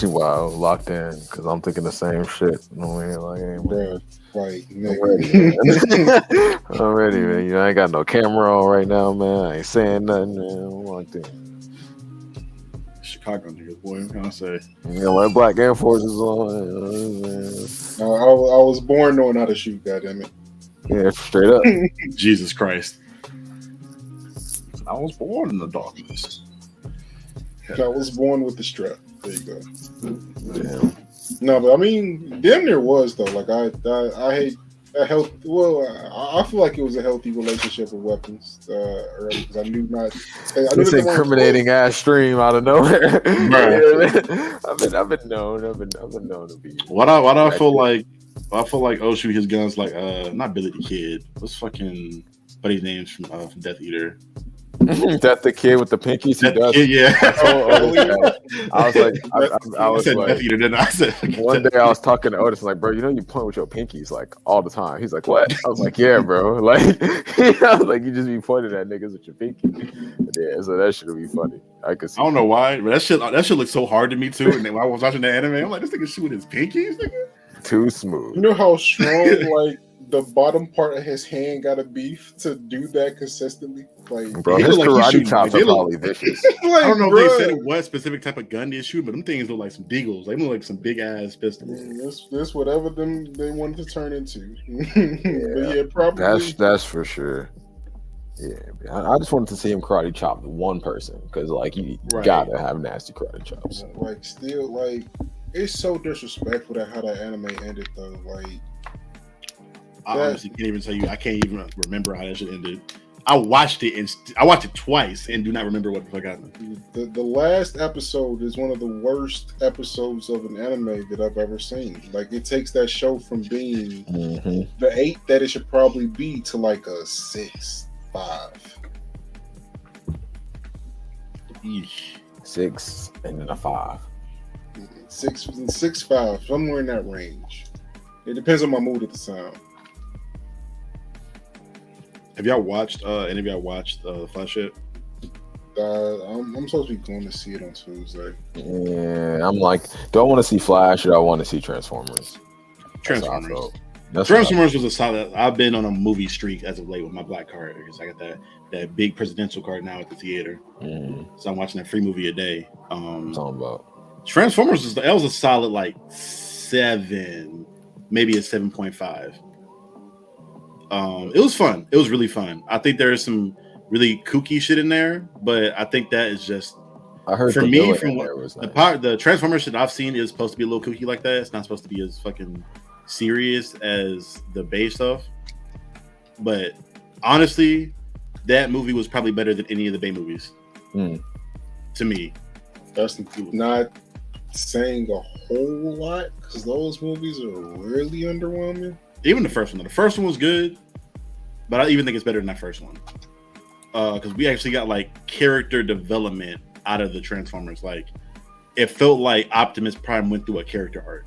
Wow, locked in because I'm thinking the same shit. No man, like, hey, Bruh, like, I'm ready, man. You know, I ain't got no camera on right now, man. I ain't saying nothing, man. I'm locked in. Chicago niggas, boy. What can I say? You know, my Black Air Forces on. You know what I'm saying? I was born knowing how to shoot. Goddammit. Yeah, straight up. Jesus Christ. I was born in the darkness. I was born with the strap. There you go. Damn. No, but I mean, damn near was though. Like I hate a health. Well, I feel like it was a healthy relationship with weapons early because I knew not. This incriminating ass stream out of nowhere. Bruh. I've been known to be. Why do I feel like? I feel like shoot his guns like not Billy the Kid. What's fucking buddy's names from Death Eater? That the kid with the pinkies? Yeah. I was like, I was said like, Death Eater, didn't I? said one day I was talking to Otis, like, bro, you know you point with your pinkies like all the time. He's like, what? I was like, yeah, bro. Like, I was like, you just be pointing at niggas with your pinky. Yeah, so that shit would be funny. I could see. I don't know why, but that shit looks so hard to me too. And then when I was watching the anime, I'm like, this nigga shooting his pinkies, nigga. Too smooth. You know how strong like the bottom part of his hand got to be to do that consistently? Like, bro, he his look like he's karate shooting- chops they are look- probably vicious. like, I don't know bruh, if they said what specific type of gun they're shooting, but them things look like some deagles. They look like some big ass pistols. This whatever them they wanted to turn into. But yeah, probably. That's for sure. Yeah, I just wanted to see him karate chop one person because, like, you Right. gotta have nasty karate chops. Like, still, like, it's so disrespectful that how that anime ended, though. Like, I honestly can't even tell you. I can't even remember how that shit ended. I watched it twice and do not remember what the fuck happened. the last episode is one of the worst episodes of an anime that I've ever seen. Like, it takes that show from being the 8 that it should probably be to like a 6, 5. 6 and then a 5. 6, 5, somewhere in that range. It depends on my mood at the time. Have y'all watched? Any of y'all watched Flash yet? I'm supposed to be going to see it on Tuesday. Yeah, I'm like, do I want to see Flash or I want to see Transformers? Transformers. That's Transformers was a solid. I've been on a movie streak as of late with my black card because I got that big presidential card now at the theater. So I'm watching a free movie a day. I'm talking about Transformers was a solid like 7, maybe a 7.5. It was fun. It was really fun. I think there is some really kooky shit in there, but I think that is just. I heard for the me villain from in what there was nice. the Transformers shit I've seen is supposed to be a little kooky like that. It's not supposed to be as fucking serious as the Bay stuff. But honestly, that movie was probably better than any of the Bay movies. To me, That's not saying a whole lot because those movies are really underwhelming. even the first one. The first one was good, but I even think it's better than that first one. Because we actually got like character development out of the Transformers. Like it felt like Optimus Prime went through a character arc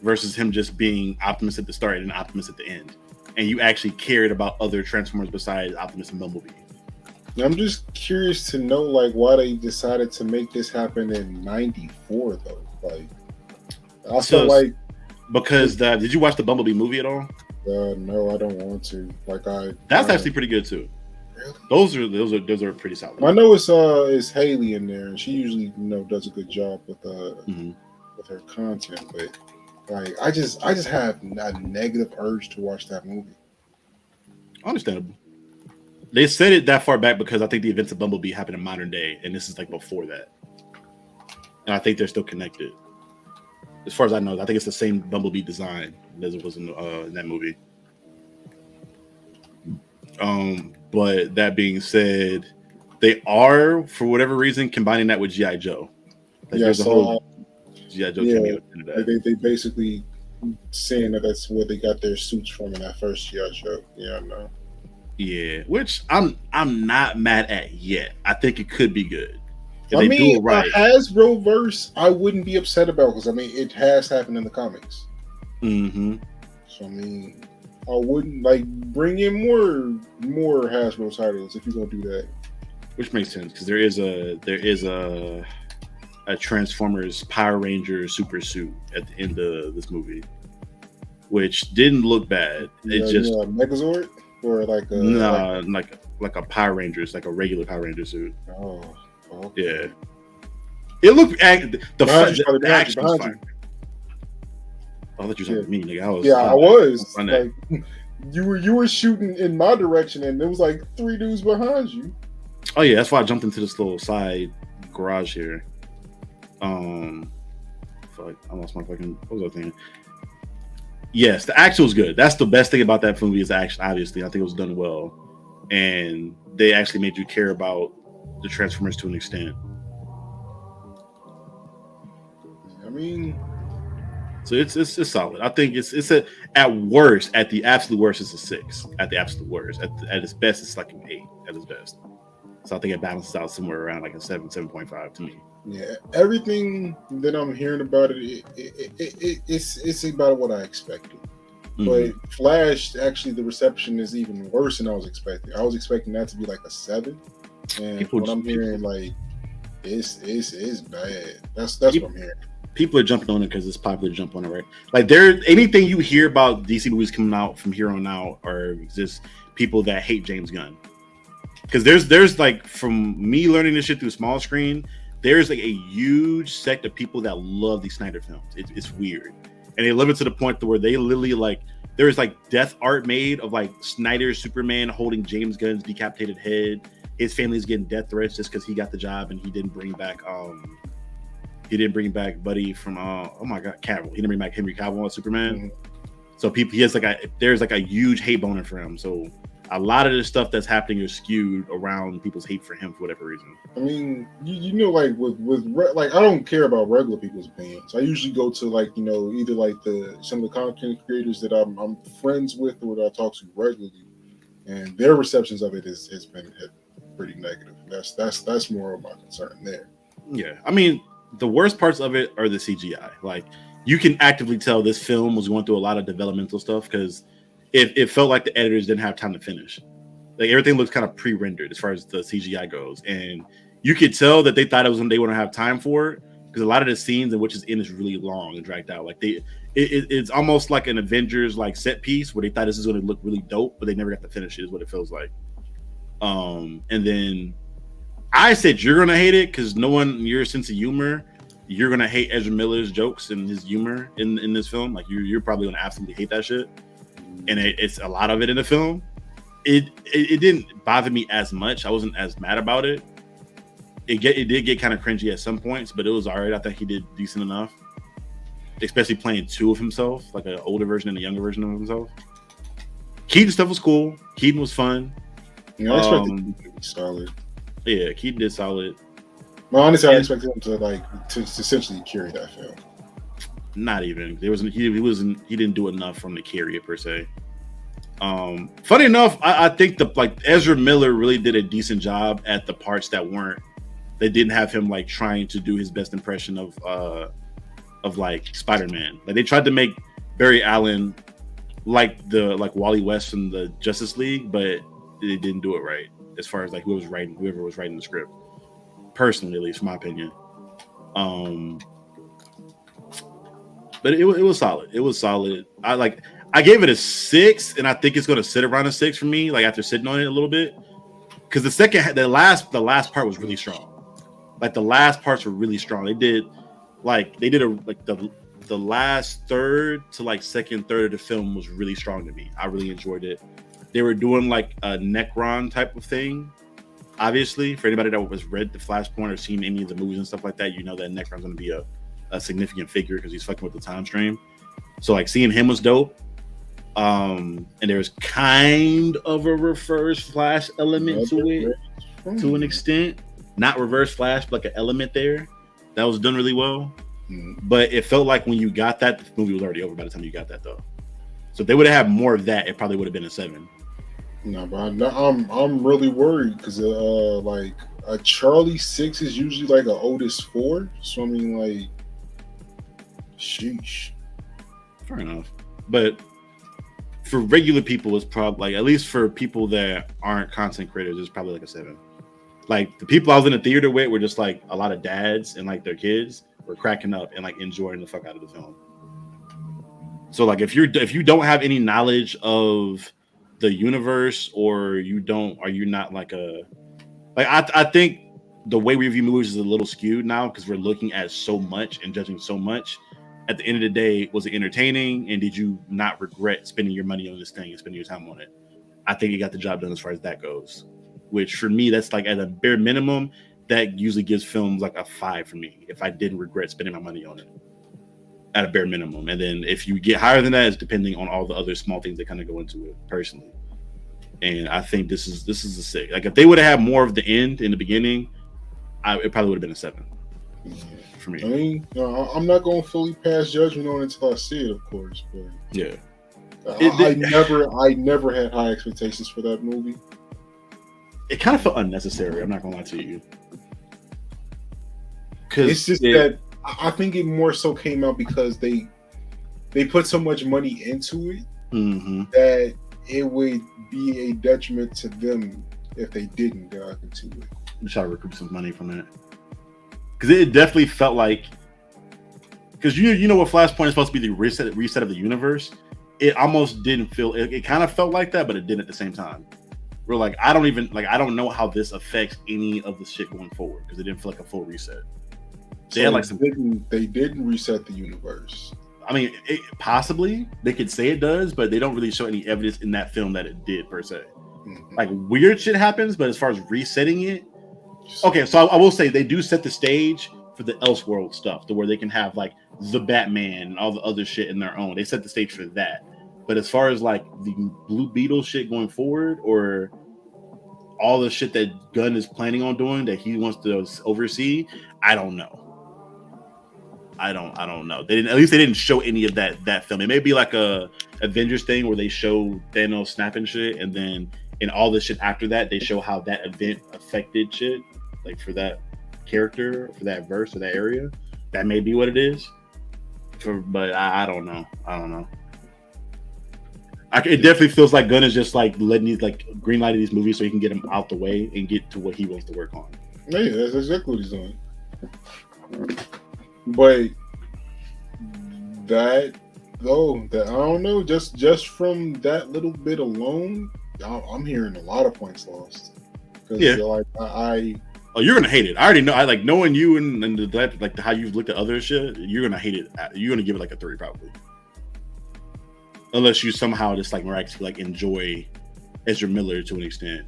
versus him just being Optimus at the start and Optimus at the end. And you actually cared about other Transformers besides Optimus and Bumblebee. I'm just curious to know like why they decided to make this happen in '94 though. Like I feel like because did you watch the Bumblebee movie at all? no, I don't want to. Like That's actually pretty good too. Really? Those are pretty solid. I know it's Haley in there, and she usually does a good job with her content, but like I just have a negative urge to watch that movie. Understandable. They said it that far back because I think the events of Bumblebee happened in modern day, and this is like before that. And I think they're still connected. As far as I know, I think it's the same Bumblebee design as it was in that movie. But that being said, they are, for whatever reason, combining that with G.I. Joe. Like there's a whole G.I. Joe cameo into that. They basically saying that that's where they got their suits from in that first G.I. Joe. Yeah, I know. Yeah, which I'm not mad at yet. I think it could be good. If I they mean, do it right. a Hasbro verse, I wouldn't be upset about because I mean it has happened in the comics. Mm-hmm. So I mean, I wouldn't like bring in more Hasbro titles if you're gonna do that. Which makes sense because there is a Transformers Power Ranger super suit at the end of this movie, which didn't look bad. It just a Megazord or like a like a Power Ranger. It's like a regular Power Ranger suit. Oh, yeah. It looked the action was fine. I thought you were talking to me, nigga. I was. Like, you were shooting in my direction, and there was like 3 dudes behind you. Oh yeah, that's why I jumped into this little side garage here. Fuck, I lost my fucking. What was I thinking? Yes, the action was good. That's the best thing about that movie is the action. Obviously, I think it was done well, and they actually made you care about the Transformers to an extent. I mean, so it's solid. I think it's at worst, at the absolute worst, it's a 6. At the absolute worst, at its best, it's like an 8 at its best. So I think it balances out somewhere around like a 7.5 to me. Yeah, everything that I'm hearing about it's about what I expected. Mm-hmm. But Flash, actually, the reception is even worse than I was expecting. I was expecting that to be like a 7, and what I'm hearing, like, it's bad. That's what I'm hearing. People are jumping on it because it's popular to jump on it, right? Like, anything you hear about DC movies coming out from here on out are just people that hate James Gunn. Because there's like, from me learning this shit through small screen, there's like a huge sect of people that love these Snyder films. It's weird, and they love it to the point to where they literally like there's like death art made of like Snyder's Superman holding James Gunn's decapitated head. His family's getting death threats just because he got the job and he didn't bring back Buddy from oh my god, Cavill. He didn't bring back Henry Cavill on Superman. Mm-hmm. So there's like a huge hate boner for him. So a lot of the stuff that's happening is skewed around people's hate for him for whatever reason. I mean, you know, like with like, I don't care about regular people's opinions. I usually go to like, you know, either like some of the content creators that I'm friends with or that I talk to regularly, and their receptions of it has been pretty negative. That's more of my concern there. Yeah, I mean, the worst parts of it are the CGI. Like, you can actively tell this film was going through a lot of developmental stuff because it felt like the editors didn't have time to finish. Like, everything looks kind of pre-rendered as far as the CGI goes, and you could tell that they thought it was when they wouldn't have time for it because a lot of the scenes in which it's in is really long and dragged out. Like, it's almost like an Avengers like set piece where they thought this is going to look really dope, but they never got to finish it. Is what it feels like. And then I said you're gonna hate it because knowing your sense of humor, you're gonna hate Ezra Miller's jokes and his humor in this film. Like, you're probably gonna absolutely hate that shit. And it's a lot of it in the film. It didn't bother me as much. I wasn't as mad about it. It did get kind of cringy at some points, but it was all right. I think he did decent enough, especially playing 2 of himself, like an older version and a younger version of himself. Keaton's stuff was cool. Keaton was fun. Yeah, I expected Keaton to be solid. Yeah, Keaton did solid. Well, honestly, I expected him to essentially carry that film. Not even. He didn't do enough from the carry it per se. Funny enough, I think Ezra Miller really did a decent job at the parts that didn't have him like trying to do his best impression of like Spider-Man. Like, they tried to make Barry Allen like Wally West from the Justice League, but they didn't do it right as far as like whoever was writing the script. Personally, at least, in my opinion. But it was solid. It was solid. I gave it a 6, and I think it's going to sit around a 6 for me. Like, after sitting on it a little bit, because the last part was really strong. Like, the last parts were really strong. They did the last third to like second third of the film was really strong to me. I really enjoyed it. They were doing like a Necron type of thing. Obviously, for anybody that has read the Flashpoint or seen any of the movies and stuff like that, you know that Necron's going to be a significant figure because he's fucking with the time stream. So like seeing him was dope. And there's kind of a reverse Flash element to it to an extent. Not reverse Flash, but like an element there that was done really well. But it felt like when you got that, the movie was already over by the time you got that, though. So if they would have had more of that, it probably would have been a 7. No, but I'm really worried because like a Charlie 6 is usually like an Otis 4. So I mean, like, sheesh. Fair enough, but for regular people, it's probably like, at least for people that aren't content creators, it's probably like a 7. Like the people I was in the theater with were just like a lot of dads and like their kids were cracking up and like enjoying the fuck out of the film. So like if you don't have any knowledge of the universe, or you're not like I think the way we review movies is a little skewed now because we're looking at so much and judging so much. At the end of the day, was it entertaining, and did you not regret spending your money on this thing and spending your time on it? I think it got the job done as far as that goes. Which for me, that's like at a bare minimum, that usually gives films like a 5 for me if I didn't regret spending my money on it. At a bare minimum. And then if you get higher than that, it's depending on all the other small things that kind of go into it personally. And I think this is a 6. Like if they would have had more of the end in the beginning, it probably would have been a 7 for me. I mean, I'm not going to fully pass judgment on it until I see it, of course. But yeah, I never had high expectations for that movie. It kind of felt unnecessary. I'm not gonna lie to you. It's just that I think it more so came out because they put so much money into it that it would be a detriment to them if they didn't dive into it. I'm trying to recoup some money from it, because it definitely felt like, because you know what Flashpoint is supposed to be, the reset of the universe. It almost didn't feel. It kind of felt like that, but it didn't at the same time. We're like, I don't know how this affects any of the shit going forward, because it didn't feel like a full reset. They didn't reset the universe. I mean, possibly they could say it does, but they don't really show any evidence in that film that it did per se. Like weird shit happens, but as far as resetting it, okay. So I will say they do set the stage for the Elseworld stuff, to where they can have like the Batman and all the other shit in their own. They set the stage for that. But as far as like the Blue Beetle shit going forward, or all the shit that Gunn is planning on doing that he wants to oversee, I don't know. I don't know. They didn't show any of that film. It may be like a Avengers thing where they show Thanos snapping shit, and then in all the shit after that, they show how that event affected shit, like for that character, for that verse or that area. That may be what it is. But I don't know. It definitely feels like Gunn is just like letting these like green lighting these movies so he can get them out the way and get to what he wants to work on. Yeah, that's exactly what he's doing. But that I don't know. Just from that little bit alone, I'm hearing a lot of points lost. Yeah, like oh, you're gonna hate it. I already know. I like knowing you and like how you've looked at other shit. You're gonna hate it. You're gonna give it like a 3 probably. Unless you somehow just like miraculously like enjoy Ezra Miller to an extent.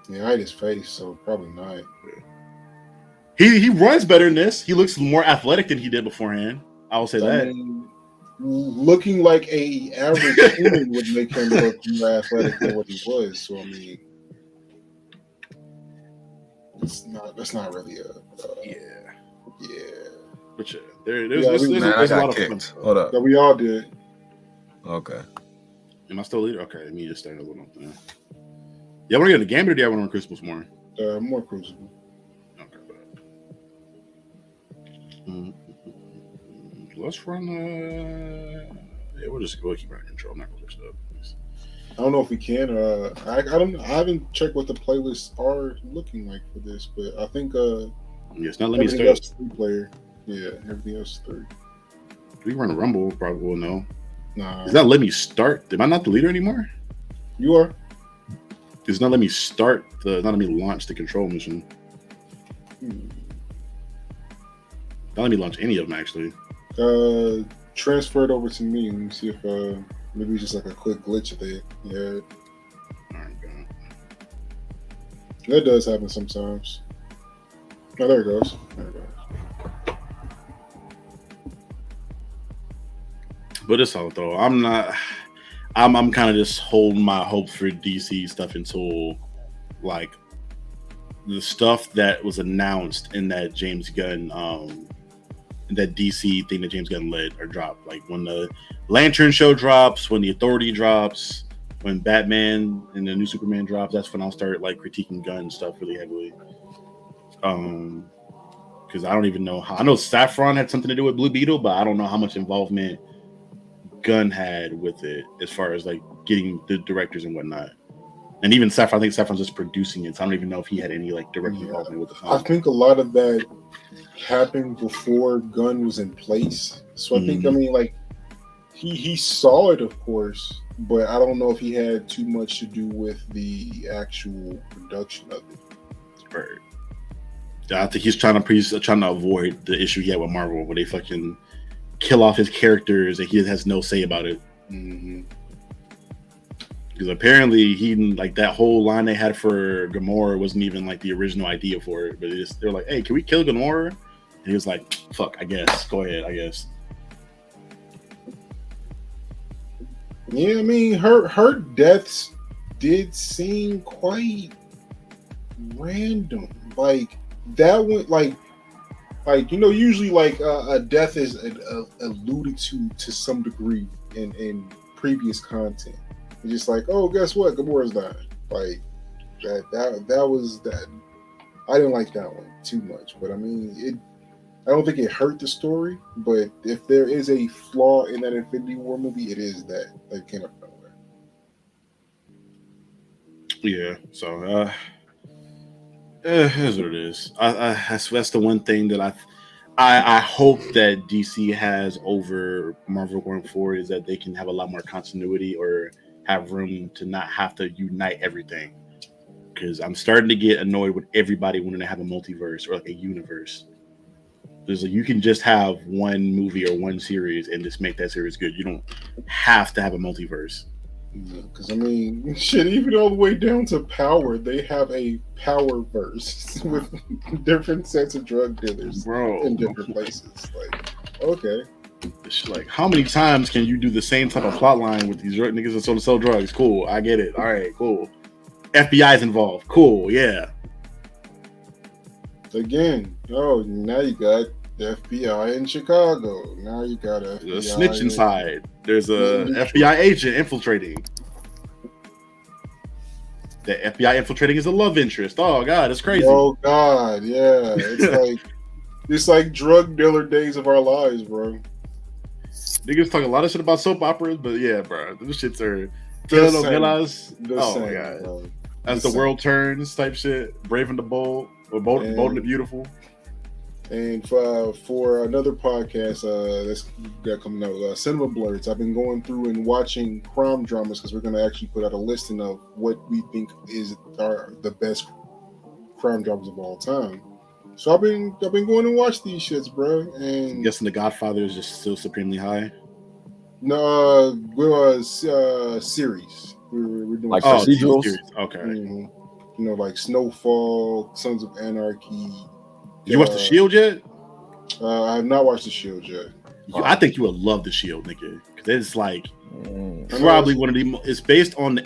Yeah, I hate his face, so probably not. He runs better than this. He looks more athletic than he did beforehand. I will say that. Mean, looking like a average human would make him look more athletic than what he was. So I mean, that's not really yeah. But yeah, there's a lot of fun. Hold up. That we all did. Okay. Am I still leader? Okay, let me just start a little up there. Yeah, I want to get the game, or do I want to run Crucibles more? More Crucible. Okay. Let's run. Yeah, we'll keep running control. I'm not gonna push it up. I don't know if we can. I haven't checked what the playlists are looking like for this, but I think yeah, it's not letting me everything start. else is 3-player. Yeah, everything else is 3. We run a Rumble, probably will know. Nah. It's not letting me start. Am I not the leader anymore? You are. It's not letting me start. Not letting me launch the control mission. Not letting me launch any of them actually. Transfer it over to me. Let me see if maybe it's just like a quick glitch there. Yeah. All right, go. That does happen sometimes. Oh, there it goes. There it goes. But it's all though. I'm kind of just holding my hope for DC stuff until like the stuff that was announced in that James Gunn that DC thing that James Gunn led or dropped. Like when the Lantern show drops, when the Authority drops, when Batman and the new Superman drops, that's when I'll start like critiquing Gunn stuff really heavily. Because I don't even know how. I know Saffron had something to do with Blue Beetle, but I don't know how much involvement Gunn had with it as far as like getting the directors and whatnot. And even Saffron, I think Saffron's just producing it. So I don't even know if he had any like direct involvement with the film. I think a lot of that happened before Gunn was in place. So I think, I mean, like, he saw it, of course, but I don't know if he had too much to do with the actual production of it. Right. I think he's trying to avoid the issue he had with Marvel, where they fucking kill off his characters and he has no say about it. Because apparently he like that whole line they had for Gamora wasn't even like the original idea for it, but they're like, "Hey, can we kill Gamora?" And he was like, "Fuck, I guess. Go ahead, I guess." Yeah, I mean, her deaths did seem quite random. Like that one, like you know, usually like a death is alluded to some degree in previous content. It's just like, oh, guess what, Gamora's dying. Like that was that. I didn't like that one too much, but I mean, I don't think it hurt the story. But if there is a flaw in that Infinity War movie, it is that came up nowhere. Yeah, so here's what it is. That's the one thing that I hope that DC has over Marvel going forward is that they can have a lot more continuity or have room to not have to unite everything. Because I'm starting to get annoyed with everybody wanting to have a multiverse or like a universe. You can just have one movie or one series and just make that series good. You don't have to have a multiverse. Because I mean, shit, even all the way down to Power, they have a power verse with different sets of drug dealers, bro, in different places. Like, okay, it's like, how many times can you do the same type of plot line with these drug niggas that sell drugs? Cool, I get it. All right, cool. FBI's involved. Cool, yeah. Again, now you got the FBI in Chicago. Now you got FBI. There's a snitch inside. There's a FBI agent infiltrating. The FBI infiltrating is a love interest. Oh God, it's crazy. Oh God, yeah. It's like drug dealer days of our lives, bro. Niggas talk a lot of shit about soap operas, but yeah, bro, those shits are telenovelas. Oh my God, bro. As the world turns, type shit. Brave and the Bold, or Bold and the Beautiful. And for another podcast that's got coming out, Cinema Blurs, I've been going through and watching crime dramas because we're going to actually put out a listing of what we think is the best crime dramas of all time. So I've been going and watch these shits, bro. And I'm guessing The Godfather is just still supremely high. No, series. We're doing like procedurals. Series. Okay. Mm-hmm. You know, like Snowfall, Sons of Anarchy. Did you watch The Shield yet? I have not watched The Shield yet. I think you would love The Shield, nigga, because it's like probably one of the. It's based on the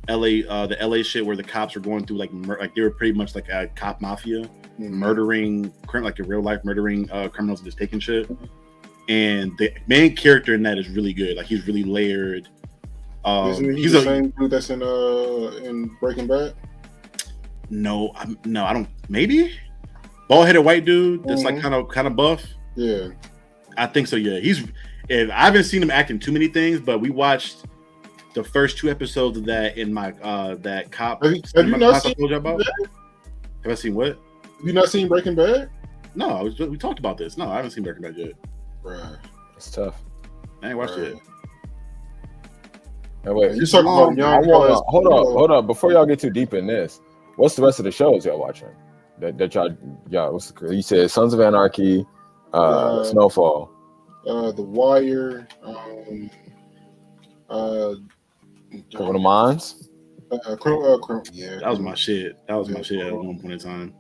the LA shit where the cops are going through like they were pretty much like a cop mafia, murdering like in real life murdering criminals and just taking shit. And the main character in that is really good. Like he's really layered. Isn't he the same dude that's in Breaking Bad? No, I don't. Maybe bald-headed white dude that's like kind of buff. Yeah, I think so. Yeah, I haven't seen him acting too many things, but we watched the first 2 episodes of that in my that cop. Have you not seen? Have I seen what? Have you not seen Breaking Bad? No, we talked about this. No, I haven't seen Breaking Bad yet. Right, it's tough. I ain't watched it. Hey, wait, you talking about young? Hold up. Before y'all get too deep in this, what's the rest of the shows y'all watching? That y'all you said Sons of Anarchy, Snowfall, The Wire, Criminal Minds. Yeah, that was my shit. That was my shit at one point in time.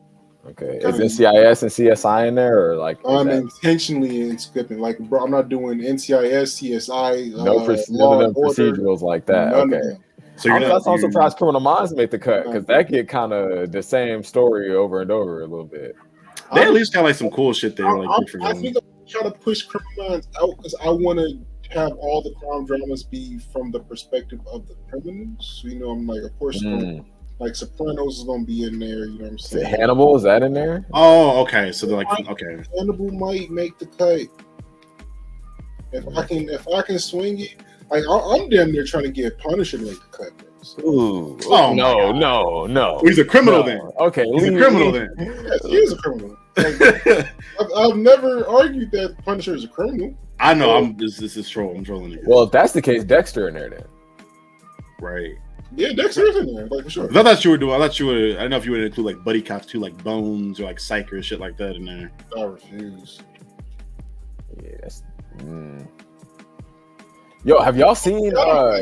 Okay, is NCIS and CSI in there, or like? I'm intentionally skipping. Like, bro, I'm not doing NCIS, CSI. None of them procedurals like that. Okay. So that's also surprised Criminal Minds make the cut because that get kind of the same story over and over a little bit. They at least got like some cool shit there. I think I'm trying to push Criminal Minds out because I want to have all the crime dramas be from the perspective of the criminals. So, you know, I'm like, of course, like Sopranos is gonna be in there. You know what I'm saying? Hannibal, is that in there? Oh, okay. So they're like, okay. Hannibal might make the cut if I can swing it. Like I'm damn near trying to get Punisher to make the cut. Bro. So, Ooh. Oh, no. He's a criminal then. Okay, He's a criminal then. yes, he is a criminal. Like, I've never argued that Punisher is a criminal. I know. This is troll. I'm trolling again. Well, if that's the case, Dexter in there then. Right. Yeah, Dexter is in there, like for sure. I thought you were doing. I don't know if you would include like buddy cops too, like Bones or like Psycher and shit like that in there. I refuse. Yeah, that's. Yo, have y'all seen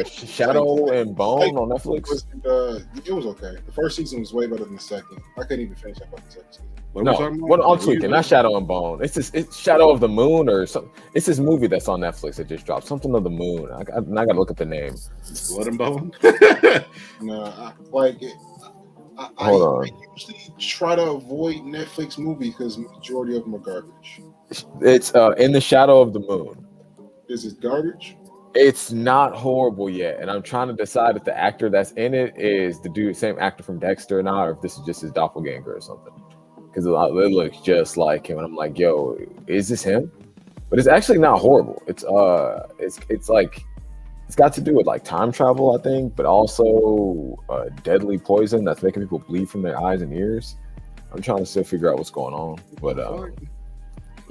Shadow and Bone on Netflix? It was okay. The first season was way better than the second. I couldn't even finish that fucking second season. No, what I'm tweaking, not Shadow and Bone. It's Shadow of the Moon or something. It's this movie that's on Netflix that just dropped. Something of the Moon. I gotta look at the name. Blood and Bone. Nah, I usually try to avoid Netflix movies because majority of them are garbage. It's In the Shadow of the Moon. Is it garbage? It's not horrible yet, and I'm trying to decide if the actor that's in it is the same actor from Dexter or not, or if this is just his doppelganger or something. Because it looks just like him, and I'm like, yo, is this him? But it's actually not horrible. It's like it's got to do with like time travel, I think, but also deadly poison that's making people bleed from their eyes and ears. I'm trying to still figure out what's going on, but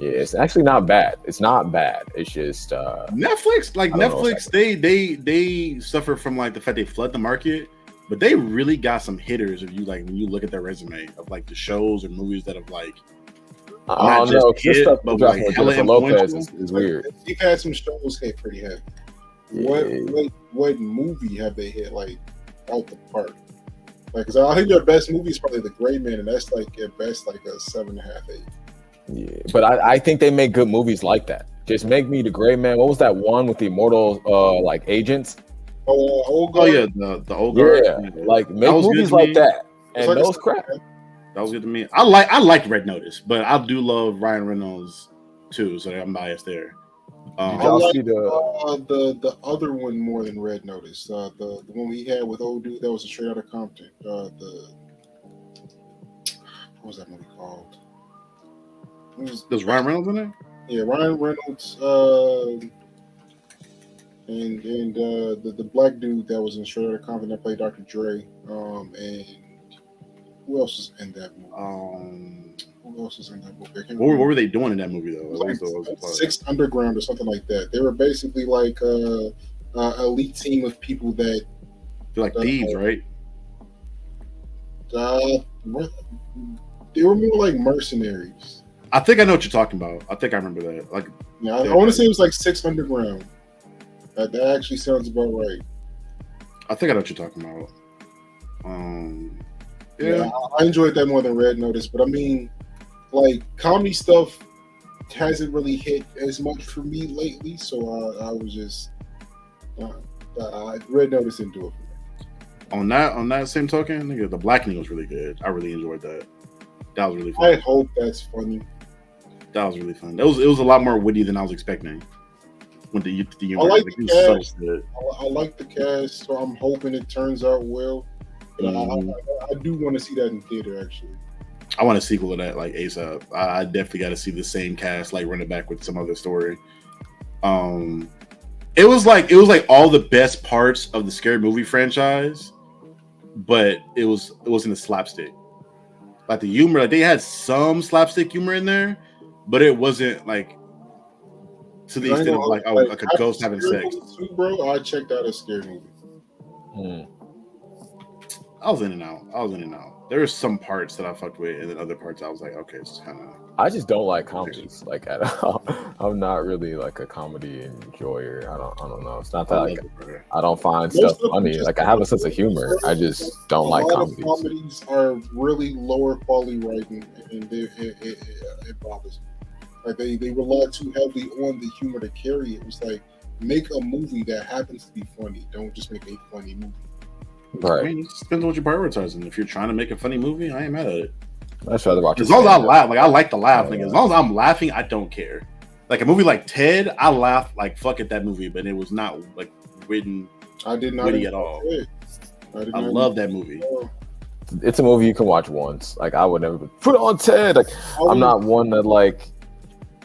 yeah, it's actually not bad. It's not bad. It's just Netflix, like Netflix, they suffer from like the fact they flood the market, but they really got some hitters. If you like, when you look at their resume of like the shows or movies that have like, I don't know, hit, but like Jennifer Lopez is weird. They've had some shows hit pretty heavy. Yeah. What movie have they hit like out the park? Like, cause I think their best movie is probably The Gray Man, and that's like at best like a 7.5, 8. Yeah, but I think they make good movies like that. Just make me The Gray Man. What was that one with the immortal like agents? Old guard. The old guard. Yeah, like make movies like that. And like those crap. That was good to me. I like Red Notice, but I do love Ryan Reynolds too, so I'm biased there. I like the other one more than Red Notice. The one we had with old dude that was a Straight Outta Compton. What was that movie called? There's Ryan Reynolds in there? Yeah, Ryan Reynolds, and the black dude that was in Straight Outta Compton that played Dr. Dre, and who else is in that movie? Who else is in that movie? What were they doing in that movie though? Like Six Underground or something like that. They were basically like a elite team of people that they're like thieves, right? They were more like mercenaries. I think I know what you're talking about. I think I remember that. Like, yeah, I want to say it was like Six Underground. That actually sounds about right. I think I know what you're talking about. Yeah, I enjoyed that more than Red Notice, but I mean, like comedy stuff hasn't really hit as much for me lately, so I was just Red Notice didn't do it for me. On that same token, nigga, The Blackening was really good. I really enjoyed that. That was really fun. I hope that's funny. That was really fun. It was a lot more witty than I was expecting. With the humor. I like the cast. I like the cast, so I'm hoping it turns out well. But I do want to see that in theater. Actually, I want a sequel to that like ASAP. I definitely got to see the same cast like run it back with some other story. It was like all the best parts of the Scary Movie franchise, but it wasn't a slapstick. Like the humor, like they had some slapstick humor in there, but it wasn't like to the extent of like a ghost having sex. Too, bro, I checked out a Scary Movie. I was in and out. There were some parts that I fucked with, and then other parts I was like, okay, it's kind of. I just don't like comedies like at all. I'm not really like a comedy enjoyer. I don't know. It's not that I don't find stuff funny. Like I have a sense of humor. I just don't like comedies. Comedies are really lower quality writing, and it bothers me. Like they rely too heavily on the humor to carry it. It was like make a movie that happens to be funny. Don't just make a funny movie. Right. I mean, it depends on what you're prioritizing. If you're trying to make a funny movie, I ain't mad at it. I'd rather watch. As long as I laugh, like I like to laugh. Like as long as I'm laughing, I don't care. Like a movie like Ted, I laugh like fuck at that movie, but it was not like written. I did not witty at all. I love that movie. It's a movie you can watch once. Like I would never put on Ted. Like I'm not one that like.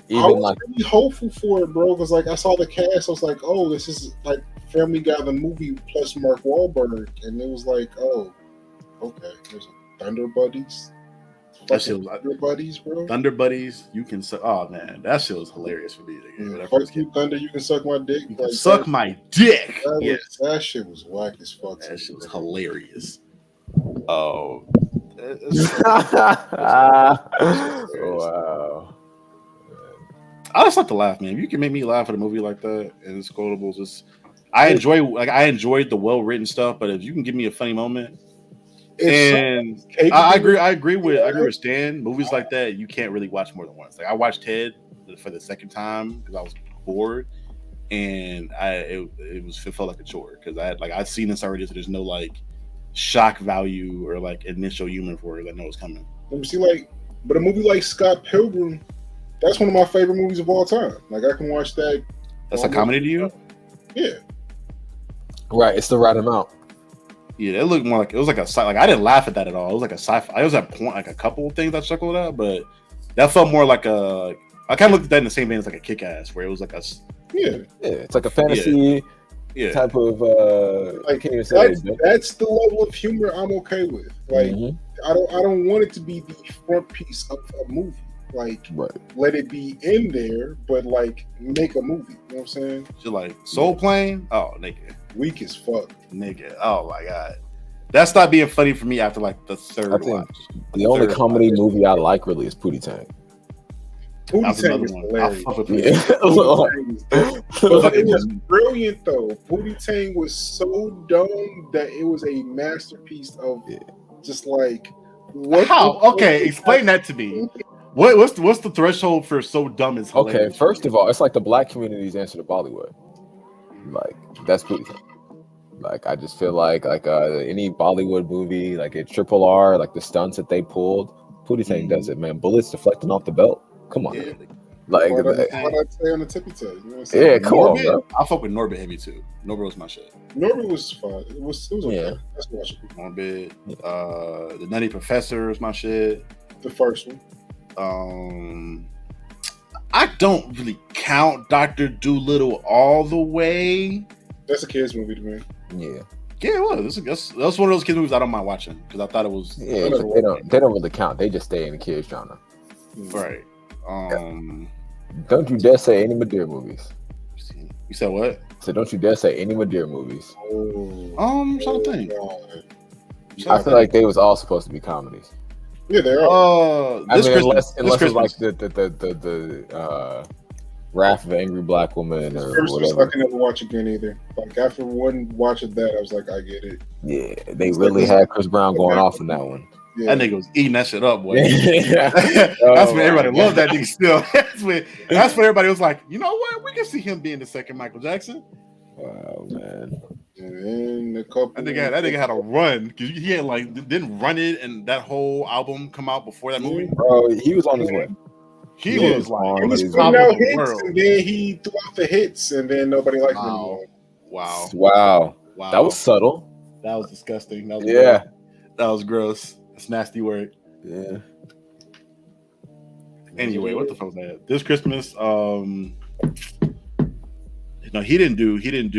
I was really hopeful for it, bro, because like I saw the cast, I was like, oh, this is like Family Guy the movie plus Mark Wahlberg, and it was like, oh, okay, there's a Thunder Buddies. That shit was Thunder Buddies, bro. Thunder Buddies, you can suck. Oh man, that shit was hilarious for me. Fuck you, Thunder. You can suck my dick. You can suck my dick. That shit was whack as fuck. That shit was hilarious. Oh, wow. I just like to laugh, man. If you can make me laugh at a movie like that, and it's quotable. I enjoyed the well written stuff, but if you can give me a funny moment. And I agree with Stan. Movies like that you can't really watch more than once. Like I watched Ted for the second time because I was bored, and it felt like a chore because I'd seen this already, so there's no like shock value or like initial humor for it. I know it's coming. Let me see, but a movie like Scott Pilgrim, that's one of my favorite movies of all time. Like I can watch that. That's a comedy to you? Yeah. Right, it's the right amount. Yeah, it looked more like it was like a I didn't laugh at that at all. It was like a sci-fi. I was at point like a couple of things I chuckled at, but that felt more like I kind of looked at that in the same vein as like a Kick-Ass, where it was like it's like a fantasy type of that's the level of humor I'm okay with. Like I don't want it to be the front piece of a movie. Like let it be in there, but like make a movie. You know what I'm saying? Just like Soul Plane. Oh, nigga. Weak as fuck. Nigga. Oh my god. That stopped being funny for me after like the third watch. The only comedy movie I like really is Pootie Tang. Pootie Tang is hilarious. It was brilliant though. Pootie Tang was so dumb that it was a masterpiece of just like what. How? Okay, explain that to me. What's the threshold for so dumb is hilarious? Okay, first of all, it's like the black community's answer to Bollywood. Like that's Pootie Tang. Like I just feel like any Bollywood movie, like a Triple R, like the stunts that they pulled, Pootie Tang does it, man. Bullets deflecting off the belt. Come on, like why not stay on the tippy toe? You know what I'm yeah, come on, bro. I fuck with Norbit heavy too. Norbit was my shit. Norbit was fun. It was okay. That's watchable. Norbit, the Nutty Professor was my shit. The first one. I don't really count Dr. Dolittle all the way. That's a kids movie to me. Yeah. Yeah, it was. That's one of those kids movies I don't mind watching because I thought it was. Yeah, they don't really count. They just stay in the kids genre. Right. Don't you dare say any Madea movies. You said what? So don't you dare say any Madea movies. I'm trying to think. I feel like they was all supposed to be comedies. Yeah, they are. Unless it's like the Wrath of Angry Black Woman or whatever. I can never watch again either. Like after one watch of that, I was like, I get it. Yeah, they really had Chris Brown going off in that one. Yeah. That nigga was eating that shit up, boy. That's when everybody loved that nigga still. That's when everybody was like, you know what? We can see him being the second Michael Jackson. Wow, man. And a couple that nigga had a run because he had didn't Run It and that whole album come out before that movie. Bro, he was on his way. He was putting out hits, and then he threw out the hits, and then nobody liked him anymore. Wow. That was subtle. That was disgusting. That was gross. That was gross. It's nasty work. Yeah. Anyway, what the fuck was that? This Christmas, no, he didn't do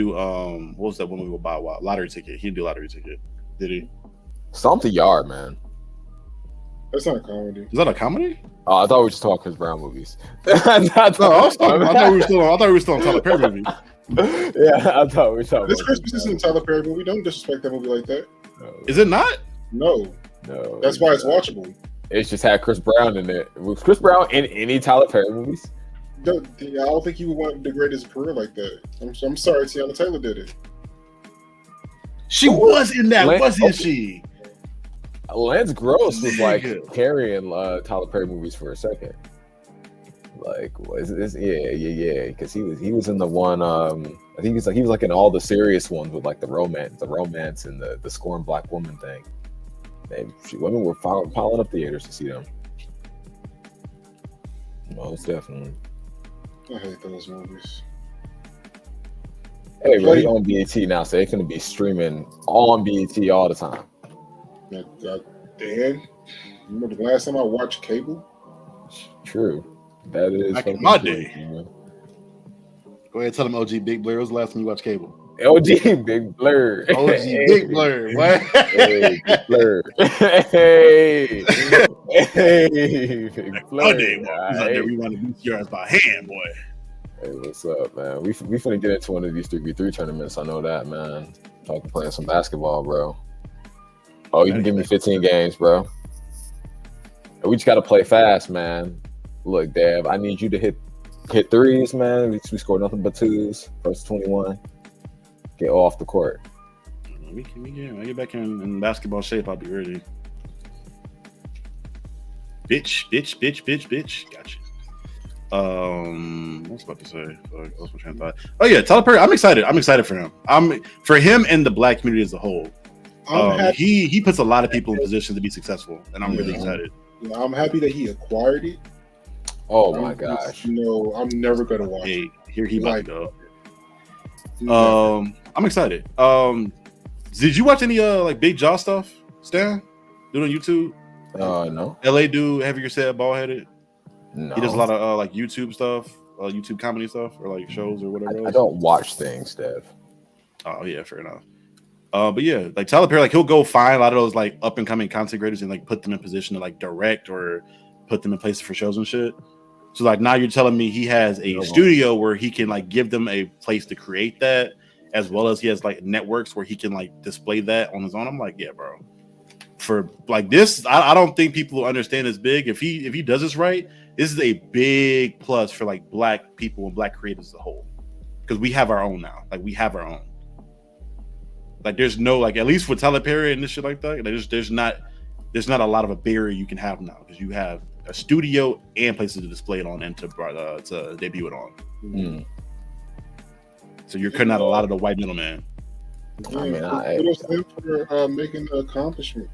what was that one movie about Lottery Ticket? He didn't do Lottery Ticket, did he? Stomp the Yard, man. That's not a comedy. Is that a comedy? Oh, I thought we were just talking Chris Brown movies. I thought we were still on Tyler Perry movie. Yeah, I thought we were talking. This Christmas isn't a Tyler Perry movie. Don't disrespect that movie like that. No. Is it not? No. That's why it's watchable. It's just had Chris Brown in it. Was Chris Brown in any Tyler Perry movies? I don't think he would want to degrade his career like that. I'm sorry, Tiana Taylor did it. She was in that, wasn't she? Lance Gross was like carrying Tyler Perry movies for a second. Like, was this? Yeah. Because he was in the one. I think he was like in all the serious ones with like the romance and the scorned black woman thing. Women were piling up theaters to see them. Most definitely. I hate those movies. Hey, we're on BET now, so they're going to be streaming all on BET all the time. Dan, remember the last time I watched cable? True. That is Back in fucking my true, day. man. Go ahead, tell them OG Big Blur. When was the last time you watched cable? LG Big Blur. OG Big Blur. What? Hey, Big Blur. Hey, hey, Big Blur. Monday, he's out there. We want to beat your ass by hand, boy. Hey, what's up, man? We finna get into one of these 3v3 tournaments. I know that, man. Talking playing some basketball, bro. Oh, you can give me 15 games, bro. We just gotta play fast, man. Look, Dev, I need you to hit threes, man. We score nothing but twos. First 21. Get off the court. When I get back in basketball shape, I'll be ready. Bitch. Gotcha. What was I about to say? What was my train of thought? Oh yeah, Tyler Perry. I'm excited for him. For him and the black community as a whole. He puts a lot of people in positions to be successful, and I'm really excited. Yeah, I'm happy that he acquired it. Oh my gosh! I'm never gonna watch it. Here he about to go. I'm excited. Did you watch any like Big Jaw stuff, Stan? Do it on YouTube? No. LA dude, heavier set, bald headed. No. He does a lot of like YouTube stuff, YouTube comedy stuff, or like shows or whatever. I don't watch things, Dev. Oh yeah, fair enough. But yeah, like Tyler Perry, like he'll go find a lot of those like up and coming content creators and like put them in position to like direct or put them in places for shows and shit. So like now you're telling me he has a studio where he can like give them a place to create that, as well as he has like networks where he can like display that on his own. I'm like, yeah, bro. For like this, I don't think people understand this big. If he does this right, this is a big plus for like black people and black creators as a whole, because we have our own now. Like we have our own. Like there's no like, at least with Tyler Perry and this shit like that, like, there's not a lot of a barrier you can have now, because you have a studio and places to display it on and to debut it on. Mm. So you're cutting out a lot of the white middleman. I mean, kudos to him for making the accomplishment.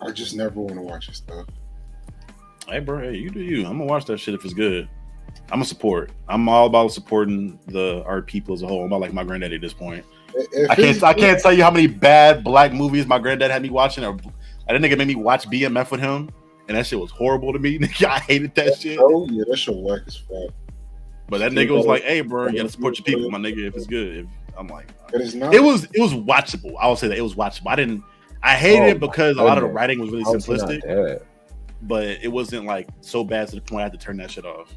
I just never want to watch his stuff. Hey, bro, hey, you do you. I'm gonna watch that shit if it's good. I'm gonna support. I'm all about supporting our people as a whole. I'm about like my granddaddy at this point. I can't tell you how many bad black movies my granddad had me watching. Or that nigga made me watch BMF with him, and that shit was horrible to me. I hated that shit. Oh yeah, that shit whack as fuck. But that nigga was like, "Hey, bro, you gotta support your people, my nigga. If it's good." I'm like, but it's not. It was watchable. I will say that it was watchable. I hated it because a lot of the writing was really simplistic. But it wasn't like so bad to the point I had to turn that shit off.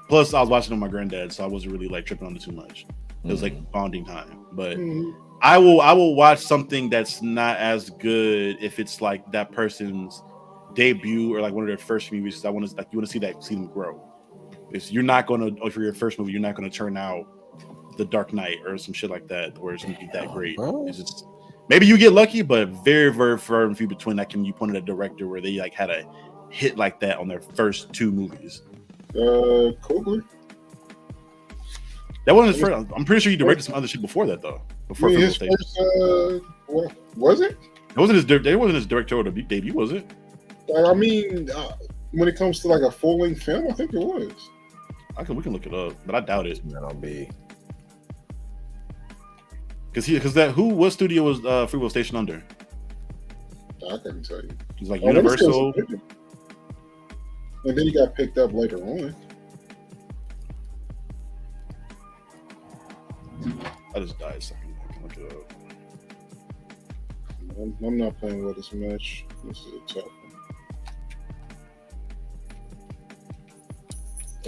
Plus, I was watching with my granddad, so I wasn't really like tripping on it too much. It was like bonding time. But I will watch something that's not as good if it's like that person's debut or like one of their first movies. I want to you want to see them grow. You're not going to, for your first movie, you're not going to turn out The Dark Knight or some shit like that, or it's going to be that great. It's just, maybe you get lucky, but very, very far and few between that. Can you point at a director where they like had a hit like that on their first two movies? Coogler. That wasn't his first. I'm pretty sure he directed some other shit before that, though. Before his first, was it? It wasn't his directorial debut, was it? I mean, when it comes to like a full-length film, I think it was. We can look it up, but I doubt it. That'll be what studio was Free Will Station under? I couldn't tell you. He's like Universal. And then he got picked up later on. I just died a second. I can look it up. I'm not playing with this match. This is a tough one.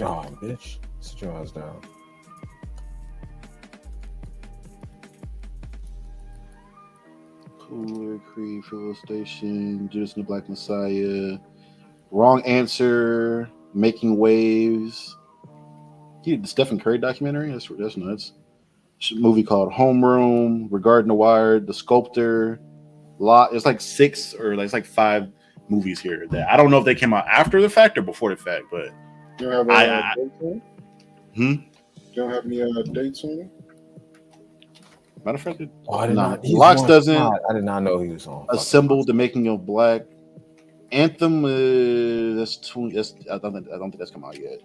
Oh, bitch. Sit your ass down. Cooler, Creed, Free Will Station, Judas and the Black Messiah, Wrong Answer, Making Waves. He did the Stephen Curry documentary. That's nuts. A movie called Homeroom, Regarding the Wired, The Sculptor. It's like 6 or it's like 5 movies here that I don't know if they came out after the fact or before the fact, but you don't have dates on it? You don't have any dates on it? Matter of fact, I did not. Locks doesn't. I did not know he was on. Assemble, The Making of Black. Anthem. That's 20. I don't think that's come out yet.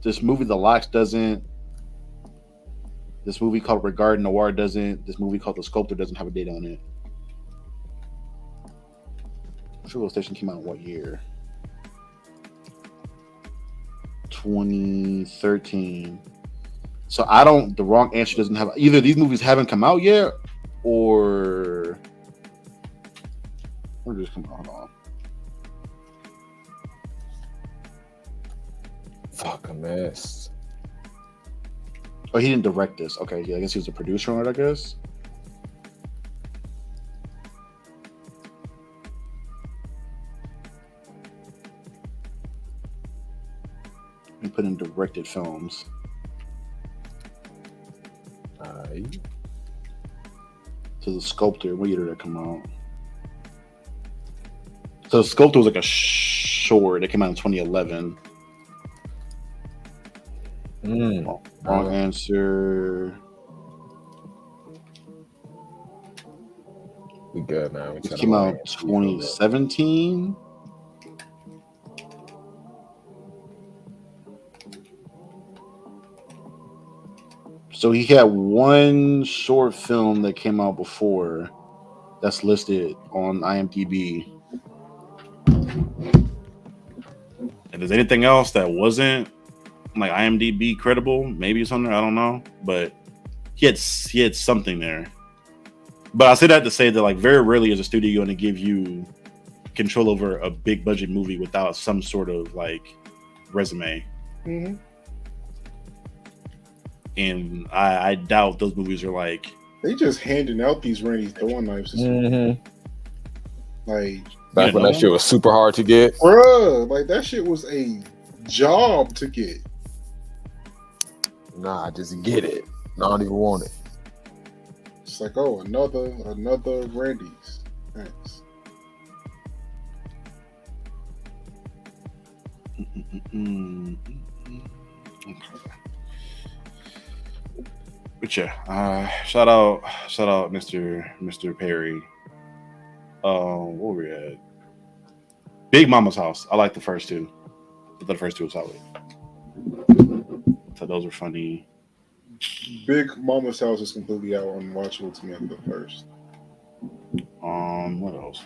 This movie, The Locks doesn't. This movie called Regarding the War doesn't. This movie called The Sculptor doesn't have a date on it. Free Will Station came out in what year? 2013. So I don't. The wrong answer doesn't have either. These movies haven't come out yet, or just come out. Hold on. Fuck a mess. Oh, he didn't direct this. Okay, yeah, I guess he was a producer on it. I guess. He put in directed films. So the Sculptor, what year did that come out? So the Sculptor was like a short. It came out in 2011. Wrong answer. We good, man. It came out 2017. So he had one short film that came out before that's listed on IMDb. If there's anything else that wasn't like IMDb credible, maybe something, I don't know. But he had something there. But I say that to say that like very rarely is a studio going to give you control over a big budget movie without some sort of like resume. Mm-hmm. And I doubt those movies are like They just handing out these Randy throwing knives. Like back when that shit was super hard to get. Bruh, like that shit was a job to get. Nah, just get it. I don't even want it. It's like, oh, another Randy's. Thanks. But yeah, shout out, Mr. Perry. What were we at? Big Mama's House. I like the first two. I thought the first two were solid. So those were funny. Big Mama's House is completely out unwatchable to me after the first. What else?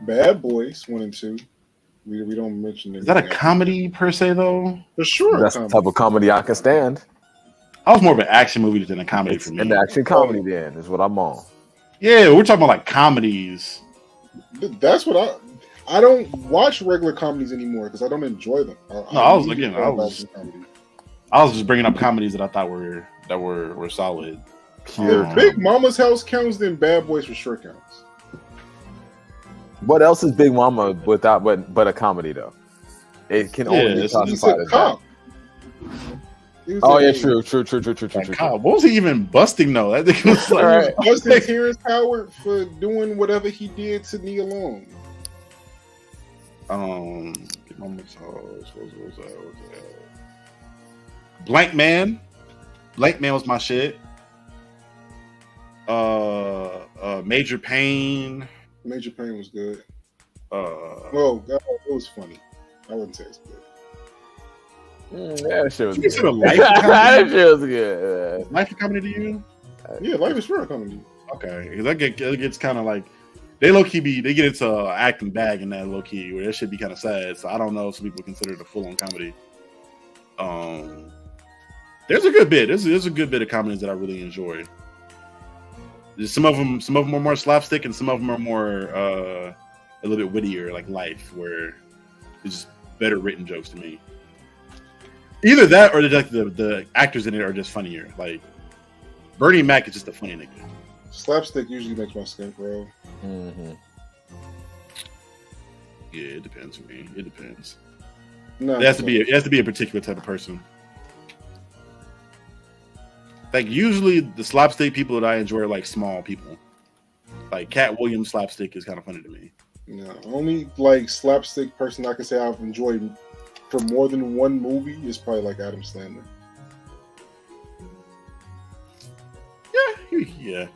Bad Boys 1 and 2. We don't mention it. Is that a comedy per se though? For sure. That's the type of comedy I can stand. I was more of an action movie than a comedy for me. An action comedy then is what I'm on. Yeah, we're talking about like comedies. That's what I don't watch regular comedies anymore because I don't enjoy them. I was just bringing up comedies that I thought were solid. If Big Mama's House counts, then Bad Boys for sure counts. What else is Big Mama without but a comedy though? It can only be classified as cop. Oh yeah, true. What was he even busting though? That thing was like busting Terrence Howard for doing whatever he did to Nia Long. Big Mama's House. What was that? Blank Man was my shit. Major Pain. Major Pain was good. Well, it was funny. I wouldn't say it's good. That shit was good. That shit was good. Life of comedy to you? Yeah, life is real comedy. Okay, because that gets kind of like they get into acting bag in that low key where that should be kind of sad. So I don't know if some people consider it a full on comedy. There's a good bit. There's a good bit of comedies that I really enjoy. Some of them are more slapstick, and some of them are more a little bit wittier, like Life, where it's just better written jokes to me. Either that, or the actors in it are just funnier. Like Bernie Mac is just a funny nigga. Slapstick usually makes my skin grow. Mm-hmm. Yeah, it depends for me. It depends. No, it has to be a particular type of person. Like usually the slapstick people that I enjoy are like small people. Like Cat Williams slapstick is kind of funny to me. No, only like slapstick person I can say I've enjoyed for more than one movie is probably like Adam Sandler. Yeah.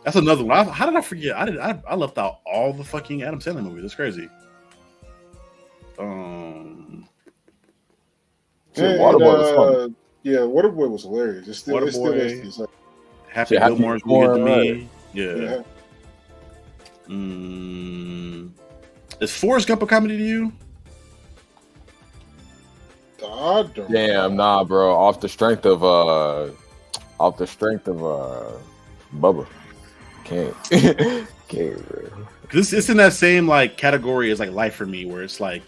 That's another one. How did I forget? I left out all the fucking Adam Sandler movies. That's crazy. Waterboy was funny. Yeah, Waterboy was hilarious. It still is. Like, Happy Gilmore is good to me. Yeah. Is Forrest Gump a comedy to you? I don't Damn, nah, bro. Off the strength of Bubba. Can't, can't, bro. Because it's in that same like category as like Life for Me, where it's like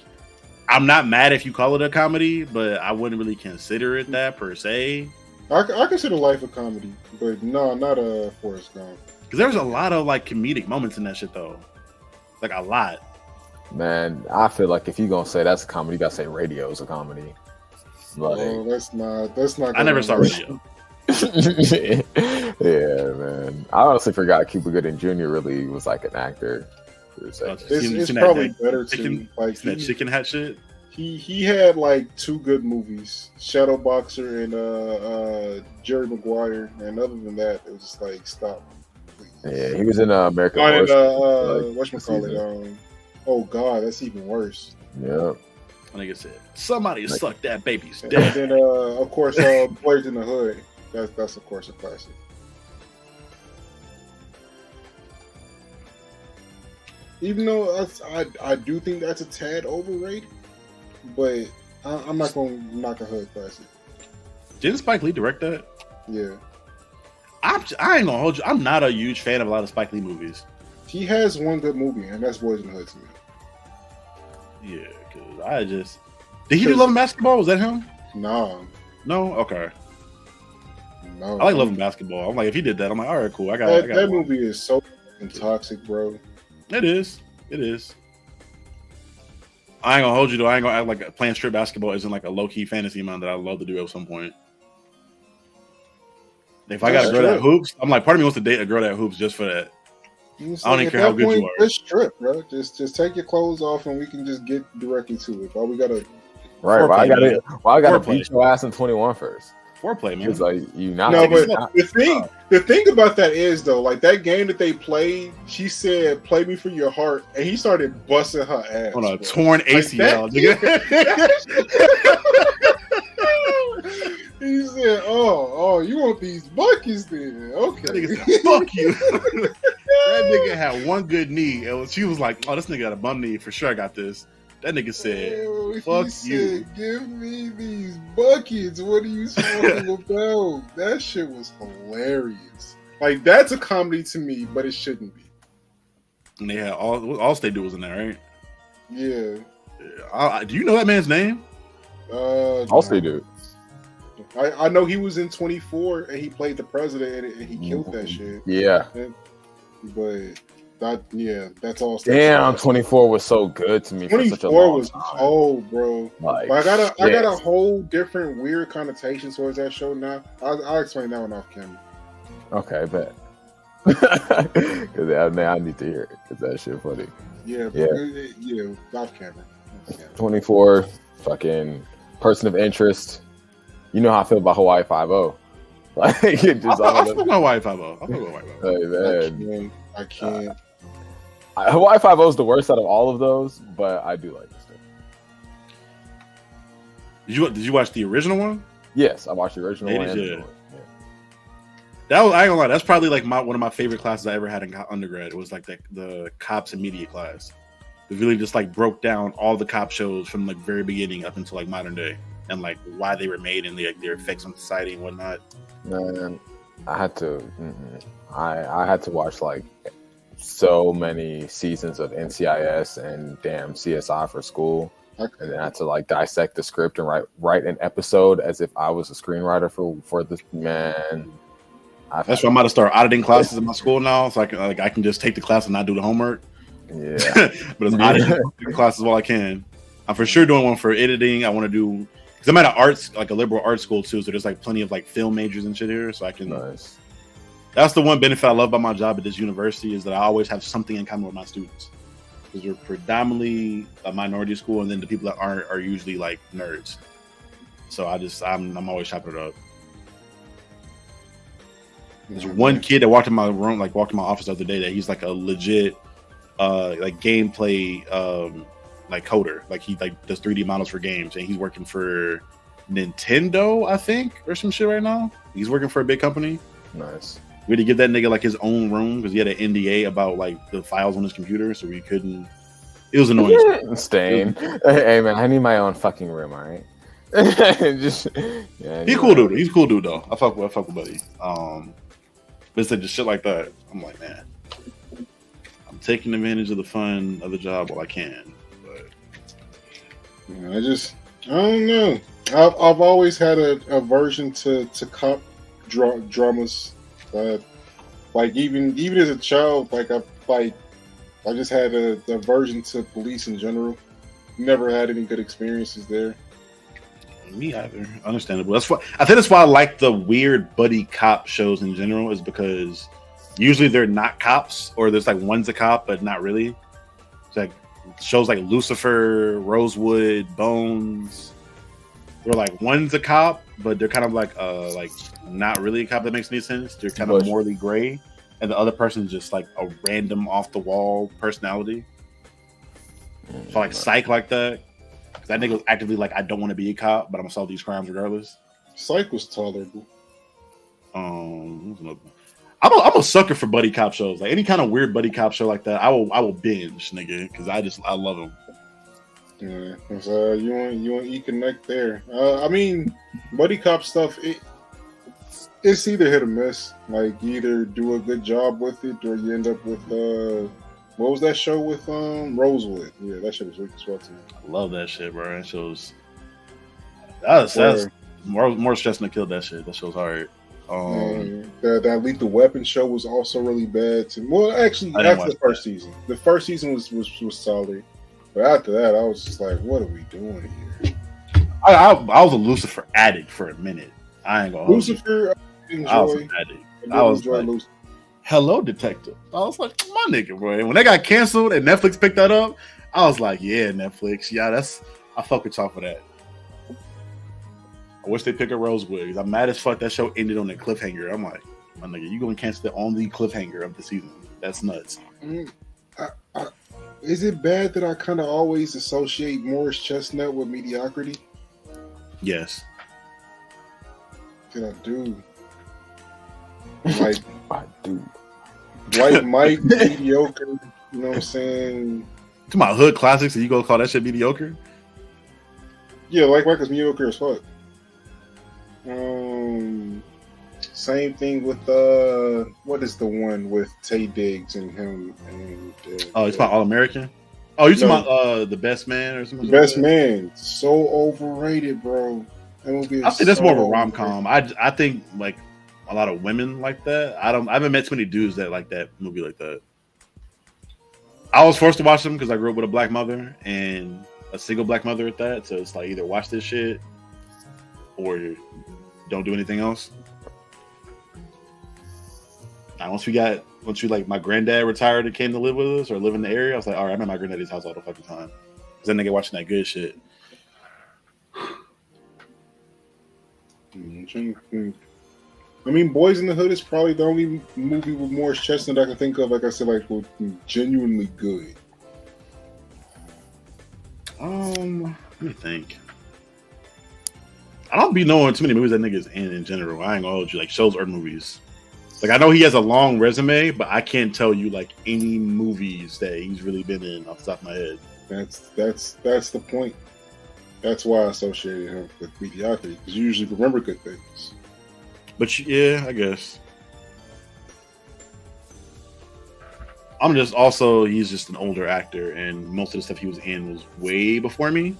I'm not mad if you call it a comedy, but I wouldn't really consider it that per se. I consider Life a comedy, but no, not a Forrest Gump. Because there's a lot of like comedic moments in that shit though, like a lot. Man, I feel like if you're gonna say that's a comedy, you gotta say Radio's a comedy. Like, Oh, that's not. I never saw Radio. yeah, man. I honestly forgot Cuba Gooding Jr. really was like an actor. For a second. It's probably better to like that chicken hat shit. He had like 2 good movies, Shadow Boxer and Jerry Maguire, and other than that, it was just like stop. Please. Yeah, he was in American Oh, and Horror. whatchamacallit? Oh God, that's even worse. Yeah. I think it said somebody Like- suck that baby's And dick. then of course, Boys in the Hood. That's of course a classic. Even though I do think that's a tad overrated, but I'm not gonna knock a Hood classic. Didn't Spike Lee direct that? Yeah, I ain't gonna hold you. I'm not a huge fan of a lot of Spike Lee movies. he has one good movie, and that's Boys in the Hood to me. Yeah, because I just did he do Love and Basketball? Was that him? Nah, No, okay. no. I like Love and Basketball. I'm like, if he did that, I'm like, all right, cool. I got That movie is so fucking toxic, bro. It is. It is. I ain't gonna hold you though. I ain't gonna act like playing strip basketball isn't like a low key fantasy of mine that I'd love to do at some point. If I got a girl that hoops, I'm like, part of me wants to date a girl that hoops just for that. I don't even care how good you are. Just strip, bro. Just take your clothes off, and we can just get directly to it. All we gotta. Right. Well, I Foreplay, gotta Foreplay. beat your ass in 21 first. Foreplay, man. It's like you not. No, but not- the thing about that is though, like that game that they played, she said, "Play me for your heart," and he started busting her ass On a bro. torn ACL, nigga. He said, "Oh, you want these buckets then? That Okay." nigga said, fuck you. That nigga had one good knee, and she was like, "Oh, this nigga got a bum knee for sure. I got this." That nigga said, He "Fuck said, you." "Give me these buckets. What are you talking about?" That shit was hilarious. Like that's a comedy to me, but it shouldn't be. And they had all State Dude was in there, right? Yeah. Do you know that man's name? I'll say, dude. I know he was in 24 and he played the president and he killed that shit. Yeah. But that's all. Damn, 24 was so good to me. For such a 24 long was time. cold, bro. Like, But I got shit. a whole different weird connotation towards that show now. I'll explain that one off camera. Okay, bet. Because now I need to hear it. Because that shit funny. Yeah, off camera. 24, fucking person of interest. You know how I feel about Hawaii 5-0. Like, it just I all fuck with Hawaii 5-0. I fuck with Hawaii 5-0. Hey, man. I can't. Hawaii 5-0 is the worst out of all of those, but I do like this thing. Did you watch the original one? Yes, I watched the original one. Ladies, And yeah. the new one. That was, I ain't gonna lie, that's probably like one of my favorite classes I ever had in undergrad. It was like the cops and media class. It really just like broke down all the cop shows from like very beginning up until like modern day and like why they were made and their effects on society and whatnot. Man, I had to. I had to watch like so many seasons of NCIS and damn CSI for school, and then I had to like dissect the script and write an episode as if I was a screenwriter for this man. That's why I'm about to start auditing classes in my school now, so I can just take the class and not do the homework. Yeah, but it's auditing classes while I can. I'm for sure doing one for editing. I want to do because I'm at an arts like a liberal arts school too, so there's like plenty of like film majors and shit here, so I can. Nice. That's the one benefit I love about my job at this university is that I always have something in common with my students because we're predominantly a minority school, and then the people that aren't are usually like nerds. So I'm always chopping it up. There's one kid that walked in my room, walked in my office the other day that he's like a legit like gameplay like coder. Like he like does 3D models for games, and he's working for Nintendo, I think, or some shit right now. He's working for a big company. Nice. We had to give that nigga like his own room because he had an NDA about like the files on his computer, so we couldn't It was annoying. Stain. Hey man, I need my own fucking room, all right? Just yeah. He's cool dude. He's a cool dude though. I fuck with Buddy. But it's like just shit like that. I'm like, man, I'm taking advantage of the fun of the job while I can. But I don't know. I've always had a aversion to cop dramas. Like even as a child, I just had a aversion to police in general. Never had any good experiences there. me either. Understandable. I think that's why I like the weird buddy cop shows in general, is because usually they're not cops, or there's like one's a cop but not really. It's like shows like Lucifer, Rosewood, Bones. They're like one's a cop, but they're kind of like not really a cop that makes any sense. They're kind of morally gray, and the other person's just like a random off the wall personality. So like Psych like that. That nigga was actively like, I don't want to be a cop, but I'm gonna solve these crimes regardless. Psych was tolerable. I'm a sucker for buddy cop shows. Like any kind of weird buddy cop show like that, I will binge, nigga, because I love them. Yeah, so you want E-Connect there. I mean, buddy cop stuff, it's either hit or miss. Like you either do a good job with it, or you end up with what was that show with Rosewood? Yeah, that shit was weak as well too. I love that shit, bro. That show's that's more stressing to kill that shit. That show's hard. That Lethal Weapon show was also really bad too. Well, actually, after the first season, the first season was solid, but after that, I was just like, what are we doing here? I was a Lucifer addict for a minute. I ain't gonna Lucifer. I was an addict. I was like, Lucifer. Hello, Detective. I was like, my nigga, bro. When they got canceled and Netflix picked that up, I was like, yeah, Netflix. Yeah, I fuck with y'all for that. I wish they pick up Rosewood. I'm mad as fuck that show ended on a cliffhanger. I'm like, my nigga, you gonna cancel the only cliffhanger of the season. That's nuts. Is it bad that I kind of always associate Morris Chestnut with mediocrity? Yes. Did I do? Like, I do. White Mike, mediocre. You know what I'm saying? To my hood classics, and you go call that shit mediocre? Yeah, like Mike is mediocre as fuck. Same thing with what is the one with Tay Diggs and him and it's about All American. Oh, you talking about The Best Man or something? The Best Man, so overrated, bro. That movie. I think that's more of a rom-com. I think like a lot of women like that. I haven't met too many dudes that like that movie like that. I was forced to watch them because I grew up with a black mother and a single black mother at that. So it's like either watch this shit or don't do anything else. Now, once my granddad retired and came to live with us or live in the area, I was like, all right, I'm at my granddaddy's house all the fucking time. Because then they get watching that good shit. I mean, Boys in the Hood is probably the only movie with Morris Chestnut I can think of. Like I said, like genuinely good. Let me think. I don't be knowing too many movies that niggas in general. I ain't gonna hold you, like shows or movies. Like I know he has a long resume, but I can't tell you like any movies that he's really been in off the top of my head. That's the point. That's why I associated him with mediocrity, because you usually remember good things. But yeah, I guess. He's just an older actor, and most of the stuff he was in was way before me.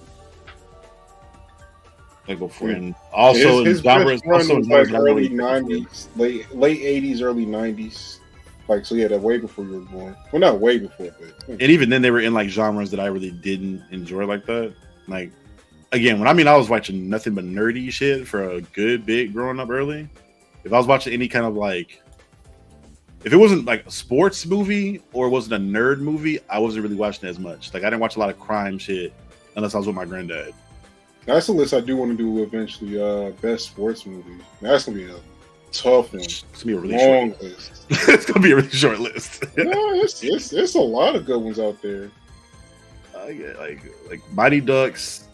Like before, and also his genres, run was like early 90s, late 80s, early 90s. Like, so yeah, that way before you were born. Well, not way before, but. And even then, they were in like genres that I really didn't enjoy like that. Like, again, I was watching nothing but nerdy shit for a good bit growing up early. If I was watching any kind of like, if it wasn't like a sports movie or it wasn't a nerd movie, I wasn't really watching it as much. Like I didn't watch a lot of crime shit unless I was with my granddad. That's a list I do want to do eventually. Best sports movie. That's gonna be a tough one. It's gonna be a really long short list. It's gonna be a really short list. No, it's a lot of good ones out there. Like Mighty Ducks.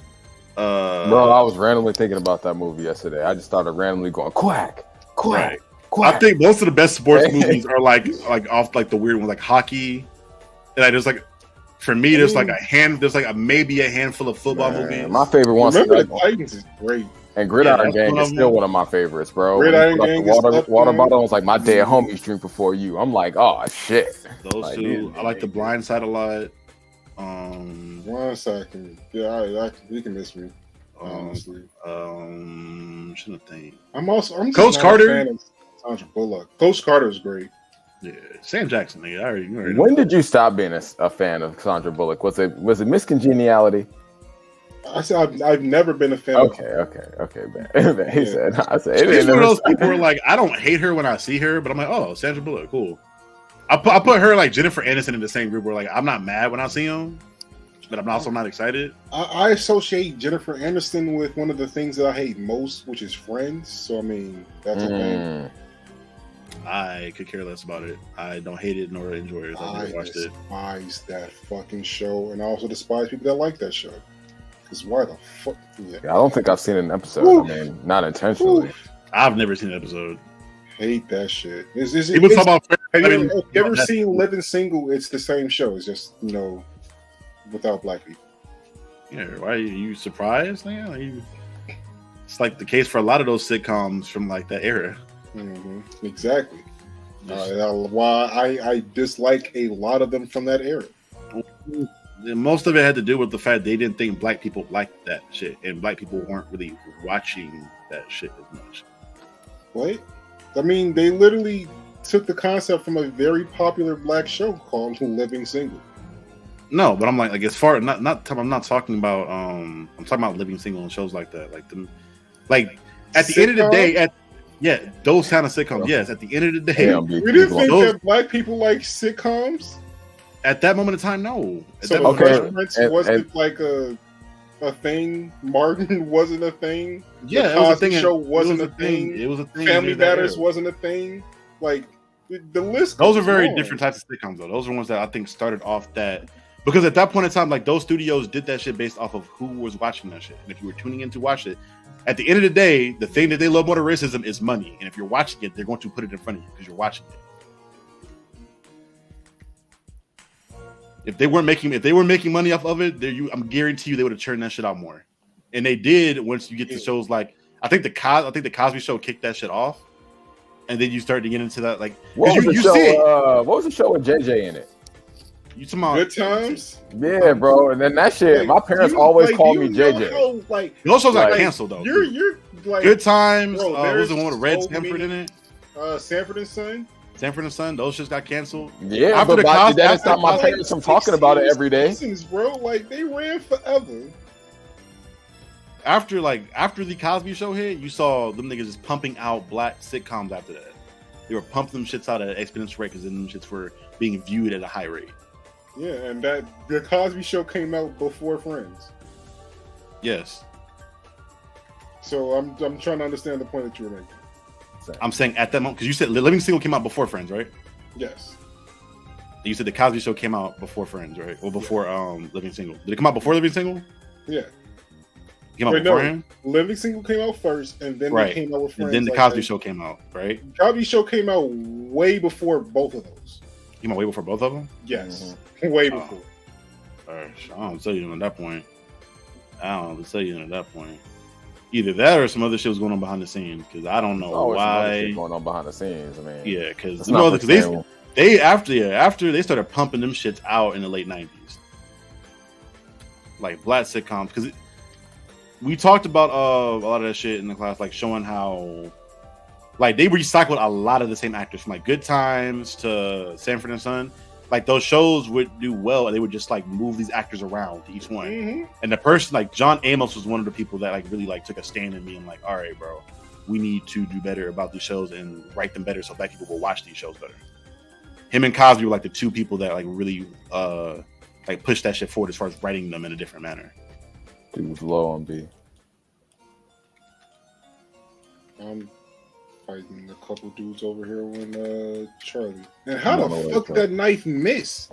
Bro, I was randomly thinking about that movie yesterday. I just started randomly going quack. Right. I think most of the best sports movies are like off like the weird ones, like hockey. And I just like For me, there's like maybe a handful of football Man, movies. my favorite one, Remember the Titans is great. and Gridiron that's Gang one is of still them. one of my favorites, bro. Gridiron When you Gang put is up the up water there. bottle was like my dead homies drink before you. I'm like, oh shit. Those Like, two. yeah, I like The yeah. Blind Side a lot. 1 second. Yeah, you can miss me. Honestly, Shouldn't think. I'm just Coach not Carter? a fan of Sandra Bullock. Coach Carter is great. Yeah, Sam Jackson. Nigga, you already When know. did you stop being a fan of Sandra Bullock? Was it miscongeniality? I said I've never been a fan. Okay, man. He said, I said, it She's ain't one of never. those people where like I don't hate her when I see her, but I'm like, oh, Sandra Bullock, cool. I put her like Jennifer Aniston in the same group where like I'm not mad when I see them, but I'm also not excited. I associate Jennifer Aniston with one of the things that I hate most, which is Friends. So I mean, that's a thing. I could care less about it. I don't hate it nor enjoy it. I've I never watched it. despise that fucking show, and I also despise people that like that show. Because why the fuck? Yeah. I don't think I've seen an episode. Oof. I mean, not intentionally. Oof. I've never seen an episode. Hate that shit. People talk about. Have I you mean, ever that's- seen Living Single? It's the same show. It's just without black people. Yeah, why are you surprised? Yeah, it's like the case for a lot of those sitcoms from like that era. Exactly. Why I dislike a lot of them from that era. And most of it had to do with the fact they didn't think black people liked that shit, and black people weren't really watching that shit as much. What? I mean, they literally took the concept from a very popular black show called Living Single. No, but I'm like as far I'm not talking about I'm talking about Living Single and shows like that, like at the end of the day, those kind of sitcoms. Yes, at the end of the day, Damn, We didn't think Those- that black people like sitcoms. at that moment in time, no. At So that the moment okay. in Fresh time- Prince and- wasn't like a thing. Martin wasn't a thing. yeah, The it was a Cosby thing. Show wasn't a thing. It was a thing. Family in that Matters era. wasn't a thing. Like the list. Those are goes very on. different types of sitcoms, though. Those are ones that I think started off that because at that point in time, like those studios did that shit based off of who was watching that shit. And if you were tuning in to watch it, at the end of the day, the thing that they love more than racism is money. And if you're watching it, they're going to put it in front of you because you're watching it. If they weren't making money off of it, I'm guarantee you they would have churned that shit out more. And they did once you get to shows like I think the Cosby Show kicked that shit off, and then you start to get into that like What was, you the see it. show, what was the show with JJ in it? You talking about Good Times. Yeah, bro. And then that shit, my parents always called me JJ. those shows got like, canceled though. You're like Good Times. Bro, What was the one with Red so Sanford in it? Sanford and Son. Sanford and Son. Those shits got canceled. Yeah, After but the that Cosby- didn't after stop my Cosby- parents from talking about it every day. Seasons, bro. Like they ran forever. After the Cosby Show hit, you saw them niggas just pumping out black sitcoms after that. They were pumping them shits out at an exponential rate because them shits were being viewed at a high rate. Yeah, and that the Cosby Show came out before Friends. Yes. So I'm trying to understand the point that you were making. I'm saying at that moment, because you said Living Single came out before Friends, right? Yes. You said the Cosby Show came out before Friends, right? Or before Living Single. Did it come out before Living Single? Yeah. It came out Wait, no. beforehand? Living Single came out first, and then Right. they came out with And Friends. then the like Cosby that. Show came out, right? Cosby Show came out way before both of those. Came out way before both of them? Yes. Way Oh. before. Gosh, I don't tell you at that point. Either that or some other shit was going on behind the scenes because I don't know Always some other why. shit going on behind the scenes. I mean, Yeah, because it's not pretend. they after they started pumping them shits out in the late 90s, like black sitcoms. Because we talked about a lot of that shit in the class, like showing how like they recycled a lot of the same actors from like Good Times to Sanford and Son. Like those shows would do well, and they would just like move these actors around to each one. Mm-hmm. And the person like John Amos was one of the people that like really like took a stand in me and like, all right, bro, we need to do better about these shows and write them better so black people will watch these shows better. Him and Cosby were like the two people that like really like pushed that shit forward as far as writing them in a different manner. He was low on B. I'm fighting a couple dudes over here when Charlie. And how I don't know the what fuck it's that knife miss?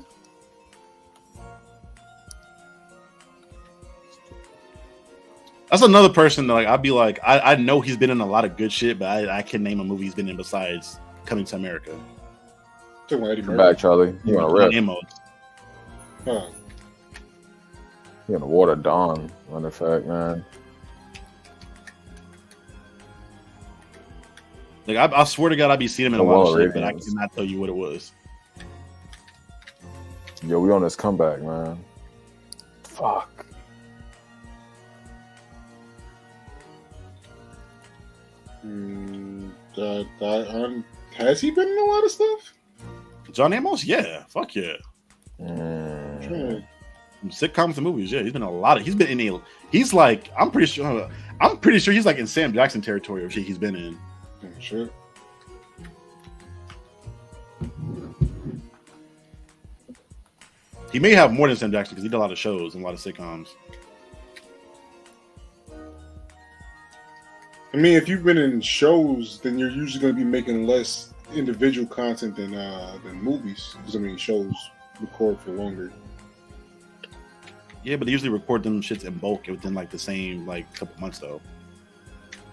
That's another person that like I'd be like, I know he's been in a lot of good shit, but I can name a movie he's been in besides Coming to America. Talking about Eddie Come Murphy. back, Charlie. You want to John rip? Amos. Huh. He on the water dawn on the fact, man. Like I swear to God, I be seeing him in a The lot of Wall shit, but I Radiance. cannot tell you what it was. Yo, we on this comeback, man. Fuck. Has he been in a lot of stuff? John Amos, yeah, fuck yeah. Mm. From sitcoms and movies, yeah, he's been in a lot of. He's been in a. He's like, I'm pretty sure he's like in Sam Jackson territory of shit he's been in. Oh, shit. He may have more than Sam Jackson because he did a lot of shows and a lot of sitcoms. I mean, if you've been in shows, then you're usually going to be making less individual content than movies. Because I mean, shows record for longer. Yeah, but they usually record them shits in bulk within like the same like couple months though.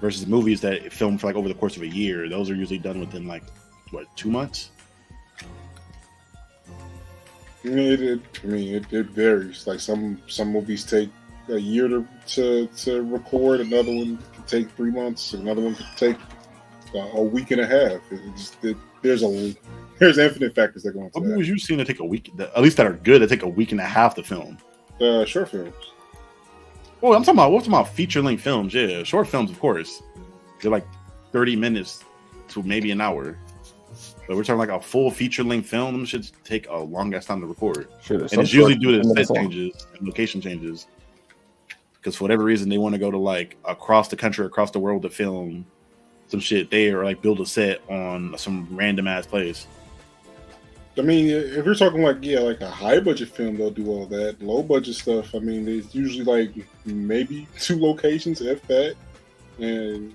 Versus movies that film for like over the course of a year, those are usually done within like what 2 months. I mean, it varies. Like some movies take a year to record. Another one can take 3 months. Another one can take a week and a half. There's infinite factors that go into What that. movies you've seen that take a week? At least that are good. That take a week and a half to film. Short films. Well, I'm talking about feature length films. Yeah, short films, of course. They're like 30 minutes to maybe an hour. But we're talking like a full feature length film. Them should take a long ass time to record. Shit, And it's usually due to set changes and location changes. Because for whatever reason, they want to go to like across the country, across the world to film some shit there, or like build a set on some random ass place. I mean, if you're talking like a high budget film, they'll do all that. Low budget stuff, I mean, it's usually like maybe 2 locations, if that, and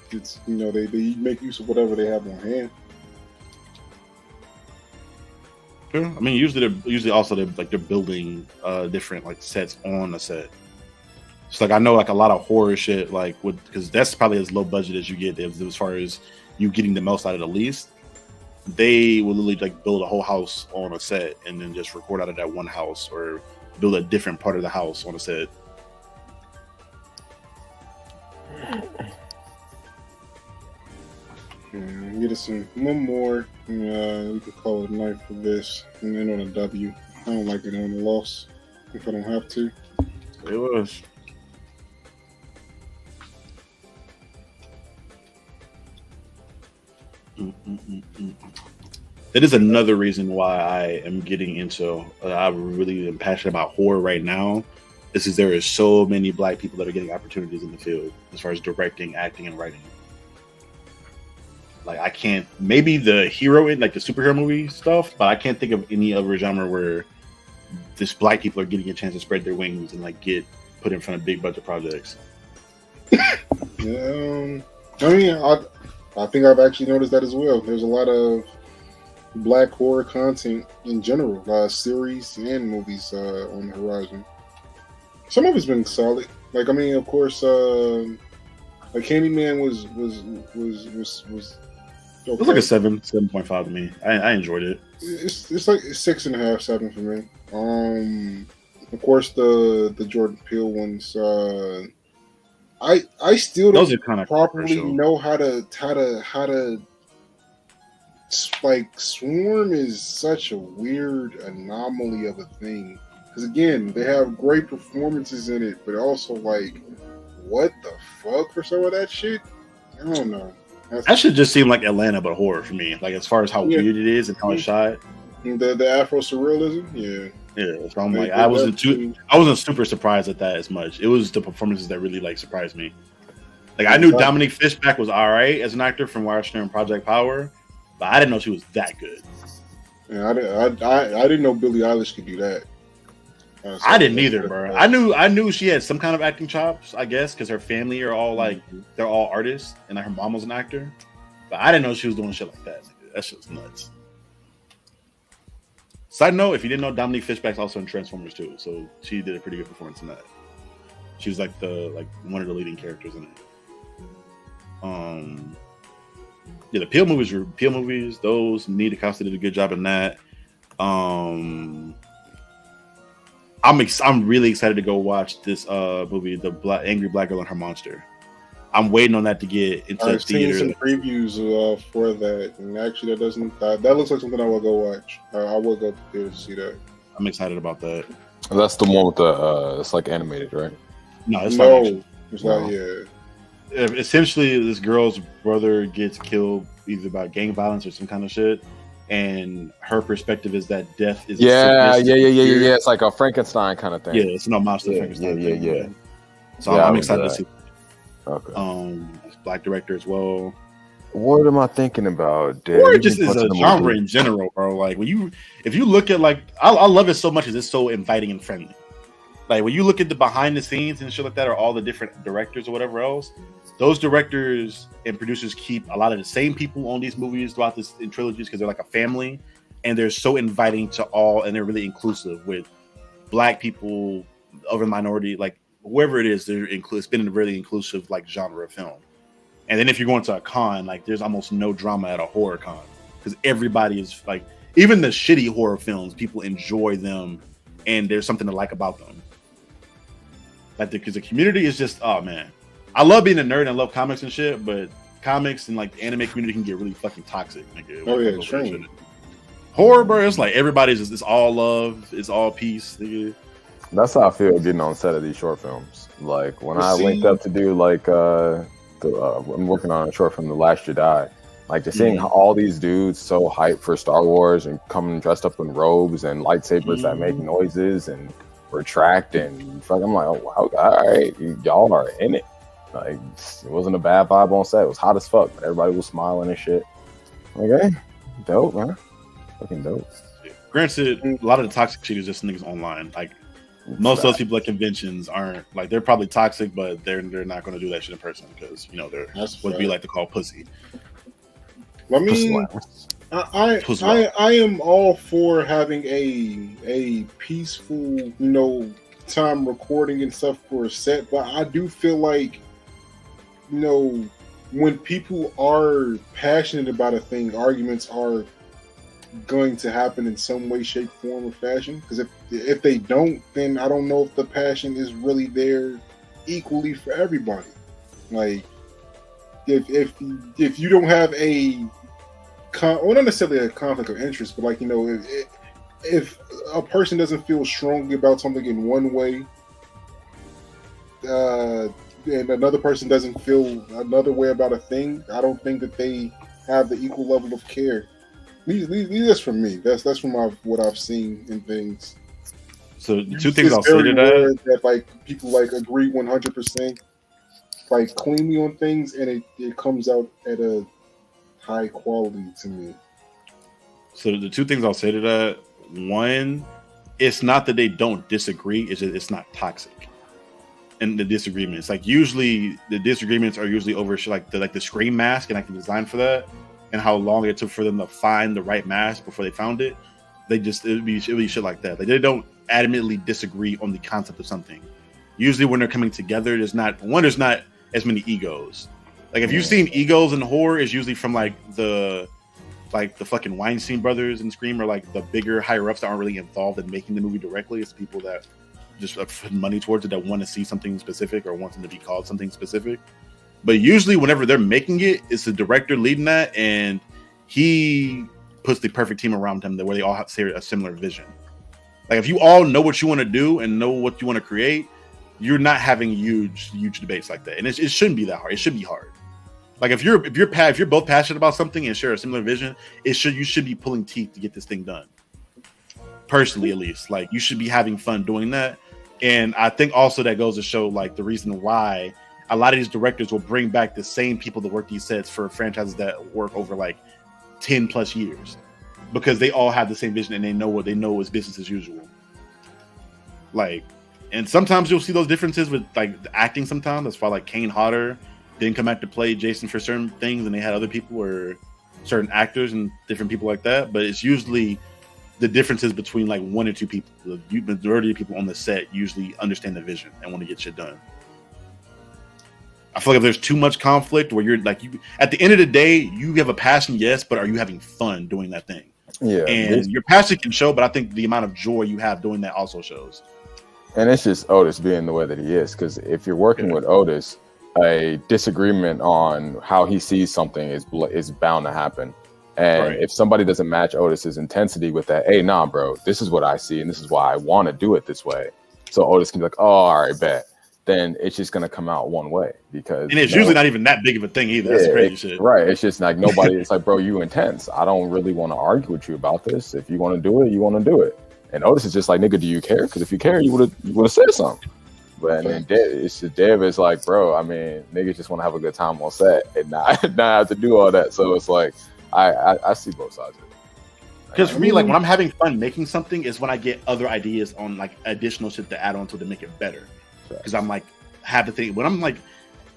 it's they make use of whatever they have on hand. Sure. I mean, usually they're building different like sets on a set. It's like I know like a lot of horror shit like because that's probably as low budget as you get as far as you getting the most out of the least. They will literally like build a whole house on a set and then just record out of that one house or build a different part of the house on a set. Get us one more. We can call it a night for this, and then on a W. I don't like it on a loss if I don't have to. It was. That is another reason why I am getting into. I really am passionate about horror right now. This is there is so many Black people that are getting opportunities in the field as far as directing, acting, and writing. Like I can't maybe the hero in like the superhero movie stuff, but I can't think of any other genre where this Black people are getting a chance to spread their wings and like get put in front of big budget projects. Yeah, I mean, I think I've actually noticed that as well. There's a lot of Black horror content in general, series and movies on the horizon. Some of it's been solid. Like I mean, of course, like Candyman was okay. It was like a 7.5 to me. I enjoyed it. It's like 6.5, 7 for me. Of course the Jordan Peele ones. I still Those don't are kind of properly know how to like Swarm is such a weird anomaly of a thing. Because again, they have great performances in it, but also like, what the fuck for some of that shit? I don't know. That should just seem like Atlanta, but horror for me. Like as far as how weird it is and how it's shot. The Afro surrealism, yeah. So I'm like, I wasn't super surprised at that as much. It was the performances that really like surprised me. Like I knew Dominique Fishback was all right as an actor from watching her in Project Power, but I didn't know she was that good. Yeah, I didn't know Billie Eilish could do that. I didn't either, bro. I knew she had some kind of acting chops, I guess, because her family are all like they're all artists, and like her mom was an actor. But I didn't know she was doing shit like that. That shit was nuts. Side note: if you didn't know, Dominique Fishback's also in Transformers 2, so she did a pretty good performance in that. She was like one of the leading characters in it. The Peele movies. Those Nita Costa did a good job in that. I'm really excited to go watch this movie, Angry Black Girl and Her Monster. I'm waiting on that to get into I've seen theater. some previews for that, and actually, that looks like something I will go watch. I will go there to see that. I'm excited about that. That's the one with the it's like animated, right? No, it's not. It's not. Yeah. Essentially, this girl's brother gets killed either by gang violence or some kind of shit, and her perspective is that death is Yeah. It's like a Frankenstein kind of thing. Yeah, it's an homage to Frankenstein. Yeah. So I'm excited to see. Okay. Black director as well. What am I thinking about? Or just as a genre in general, bro. Like if you look at I love it so much as it's so inviting and friendly. Like when you look at the behind the scenes and shit like that, or all the different directors or whatever else, those directors and producers keep a lot of the same people on these movies throughout this in trilogies because they're like a family, and they're so inviting to all, and they're really inclusive with Black people, other minority, like whoever it is. It's been a really inclusive like genre of film. And then if you're going to a con, like there's almost no drama at a horror con because everybody is like, even the shitty horror films, people enjoy them, and there's something to like about them. Like because the community is just, oh man, I love being a nerd and I love comics and shit, but comics and like the anime community can get really fucking toxic. Nigga. Oh yeah, train. Horror, bro, it's like everybody's just, it's all love, it's all peace, nigga. That's how I feel getting on set of these short films. Like when I linked up to do like I'm working on a short film, The Last Jedi. Like just seeing all these dudes so hyped for Star Wars and coming dressed up in robes and lightsabers that make noises and retract and fuck, I'm like, oh wow, all right, y'all are in it. Like it wasn't a bad vibe on set. It was hot as fuck, but everybody was smiling and shit. Okay, dope, man, fucking dope. Granted, a lot of the toxic shit is just niggas online. Like most of those people at conventions aren't like, they're probably toxic, but they're not going to do that shit in person because they're what we like to call pussy. I mean, I am all for having a peaceful time recording and stuff for a set, but I do feel like when people are passionate about a thing, arguments are going to happen in some way, shape, form, or fashion. Because if they don't, then I don't know if the passion is really there equally for everybody. Like if you don't have well, not necessarily a conflict of interest, but like if a person doesn't feel strongly about something in one way, and another person doesn't feel another way about a thing, I don't think that they have the equal level of care. That's from me. That's from what I've seen in things. So the two things I'll say to that like people like agree 100% like cleanly on things, and it comes out at a high quality to me. So the two things I'll say to that: one, it's not that they don't disagree; it's not toxic. And the disagreements, like usually the disagreements are usually over like the scream mask and like the design for that, and how long it took for them to find the right mask before they found it. It would be shit like that. Like they don't adamantly disagree on the concept of something. Usually when they're coming together, there's not as many egos. Like if you've seen egos in horror, it's usually from like the fucking Weinstein brothers in Scream, or like the bigger higher ups that aren't really involved in making the movie directly. It's people that just put money towards it, that want to see something specific or want them to be called something specific. But usually whenever they're making it, it's the director leading that, and he puts the perfect team around him where they all have a similar vision. Like if you all know what you want to do and know what you want to create, you're not having huge debates like that. And it shouldn't be that hard. It should be hard. Like if you're both passionate about something and share a similar vision, you should be pulling teeth to get this thing done. Personally, at least, like you should be having fun doing that. And I think also that goes to show like the reason why a lot of these directors will bring back the same people to work these sets for franchises that work over like 10 plus years, because they all have the same vision and they know what they know is business as usual. Like, and sometimes you'll see those differences with like the acting. Sometimes that's why like Kane Hodder didn't come back to play Jason for certain things, and they had other people or certain actors and different people like that. But it's usually the differences between like one or two people. The majority of people on the set usually understand the vision and want to get shit done. I feel like if there's too much conflict where you're like, at the end of the day, you have a passion, yes, but are you having fun doing that thing? Yeah. And your passion can show, but I think the amount of joy you have doing that also shows. And it's just Otis being the way that he is. Because if you're working with Otis, a disagreement on how he sees something is bound to happen. And if somebody doesn't match Otis's intensity with that, hey, nah, bro, this is what I see, and this is why I want to do it this way. So Otis can be like, oh, all right, bet. Then it's just gonna come out one way because and it's usually not even that big of a thing either. That's crazy shit. Right. It's just like nobody. It's like, bro, you intense. I don't really want to argue with you about this. If you want to do it, you want to do it. And Otis is just like, nigga, do you care? Because if you care, you would have said something. But then Dev is like, bro, I mean, niggas just want to have a good time on set and not have to do all that. So it's like, I see both sides of it. Because for me, like when I'm having fun making something is when I get other ideas on like additional shit to add on to make it better. Because I'm like, have to think when I'm like,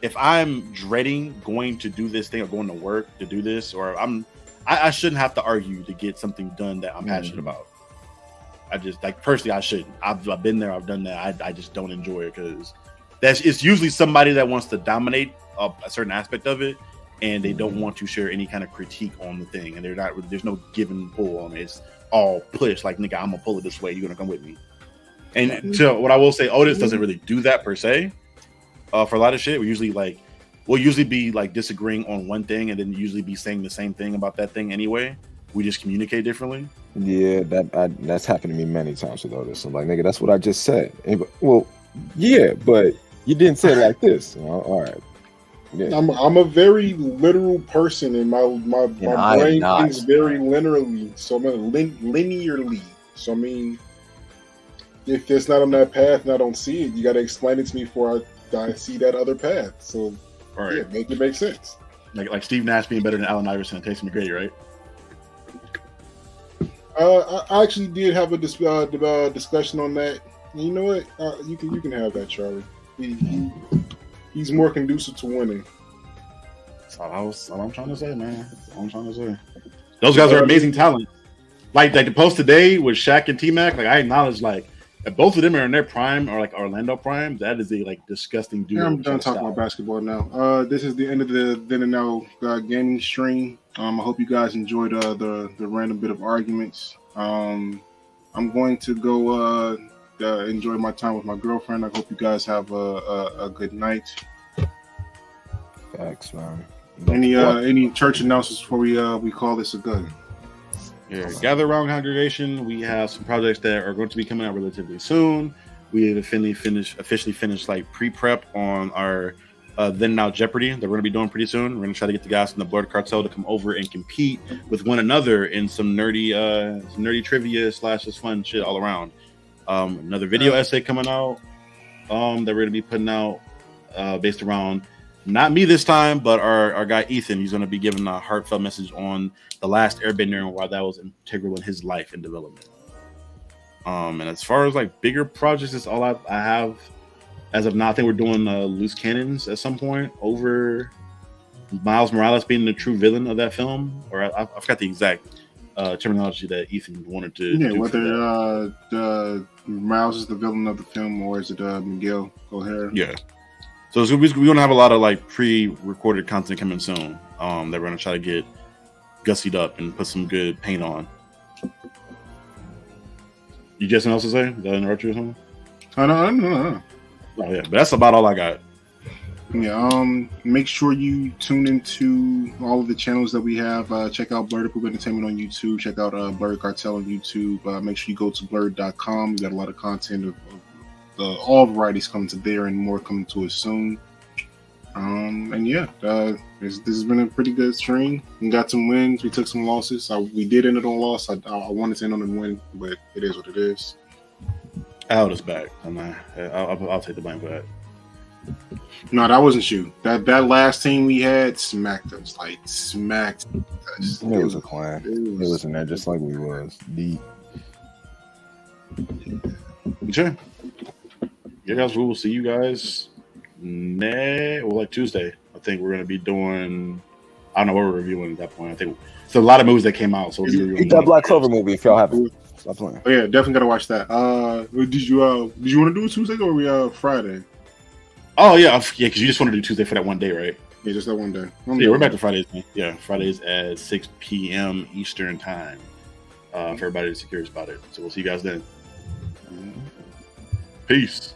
if I'm dreading going to do this thing or going to work to do this, or I shouldn't have to argue to get something done that I'm passionate about. I just like personally, I shouldn't. I've been there, I've done that. I just don't enjoy it because it's usually somebody that wants to dominate a certain aspect of it, and they don't want to share any kind of critique on the thing, and there's no give and pull on it. It's all push. Like nigga, I'm gonna pull it this way. You're gonna come with me. And so what I will say, Otis doesn't really do that per se. For a lot of shit, we'll usually be like disagreeing on one thing, and then usually be saying the same thing about that thing anyway. We just communicate differently. Yeah, that's happened to me many times with Otis. I'm like, nigga, that's what I just said. Well, yeah, but you didn't say it like this. All right. Yeah. I'm a very literal person, and my brain thinks very linearly. So I'm linearly. So I mean, if it's not on that path and I don't see it, you got to explain it to me before I see that other path. So yeah, make it make sense. Like Steve Nash being better than Allen Iverson and Taysom McGrady, right? I actually did have a discussion on that. And you know what? You can have that, Charlie. He's more conducive to winning. That's all I'm trying to say, man. That's all I'm trying to say. Those guys are amazing talent. Like the post today with Shaq and T-Mac, like I acknowledge, like if both of them are in their prime or like Orlando prime, that is a like disgusting dude. Yeah, I'm done talking about basketball now. This is the end of the Then and Now gaming stream. I hope you guys enjoyed the random bit of arguments. I'm going to go enjoy my time with my girlfriend. I hope you guys have a good night. Thanks, man. Any church announcements before we call this a good? Yeah, gather around congregation. We have some projects that are going to be coming out relatively soon. We have officially finished like pre-prep on our Then Now Jeopardy that we're going to be doing pretty soon. We're going to try to get the guys from the Blood Cartel to come over and compete with one another in some nerdy trivia / just fun shit all around. Another video essay coming out that we're going to be putting out based around not me this time, but our guy Ethan. He's going to be giving a heartfelt message on The Last Airbender and why that was integral in his life and development. And as far as like bigger projects, that's all I have as of now. I think we're doing Loose Cannons at some point over Miles Morales being the true villain of that film, or I forgot the exact terminology that Ethan wanted to. Yeah, whether Miles is the villain of the film or is it Miguel O'Hara? Yeah. So we're going to have a lot of like pre-recorded content coming soon that we're going to try to get gussied up and put some good paint on. You got something else to say? Did I interrupt you or something? No. Oh yeah, but that's about all I got. Yeah. Make sure you tune into all of the channels that we have. Check out Blurred Poop Entertainment on YouTube. Check out Blurred Cartel on YouTube. Make sure you go to blurred.com. We got a lot of content of all varieties coming to there and more coming to us soon. And yeah, this has been a pretty good stream. We got some wins. We took some losses. We did end it on a loss. I wanted to end on a win, but it is what it is. I held us back. I'll take the blame for that. No, that wasn't you. That last team we had smacked us. It was a clan. It was in there just like we was. Deep. Sure. Yeah, guys, we will see you guys Tuesday. I think we're going to be doing, I don't know what we're reviewing at that point. I think it's a lot of movies that came out. So we'll be reviewing that Black Clover movie if y'all haven't. Stop playing. Oh yeah, definitely got to watch that. Did you want to do it Tuesday or we Friday? Oh yeah, because you just want to do Tuesday for that one day, right? Yeah, just that one day. Yeah, we're back to Fridays. Yeah, Fridays at 6 p.m. Eastern time. For everybody that's curious about it. So we'll see you guys then. Peace.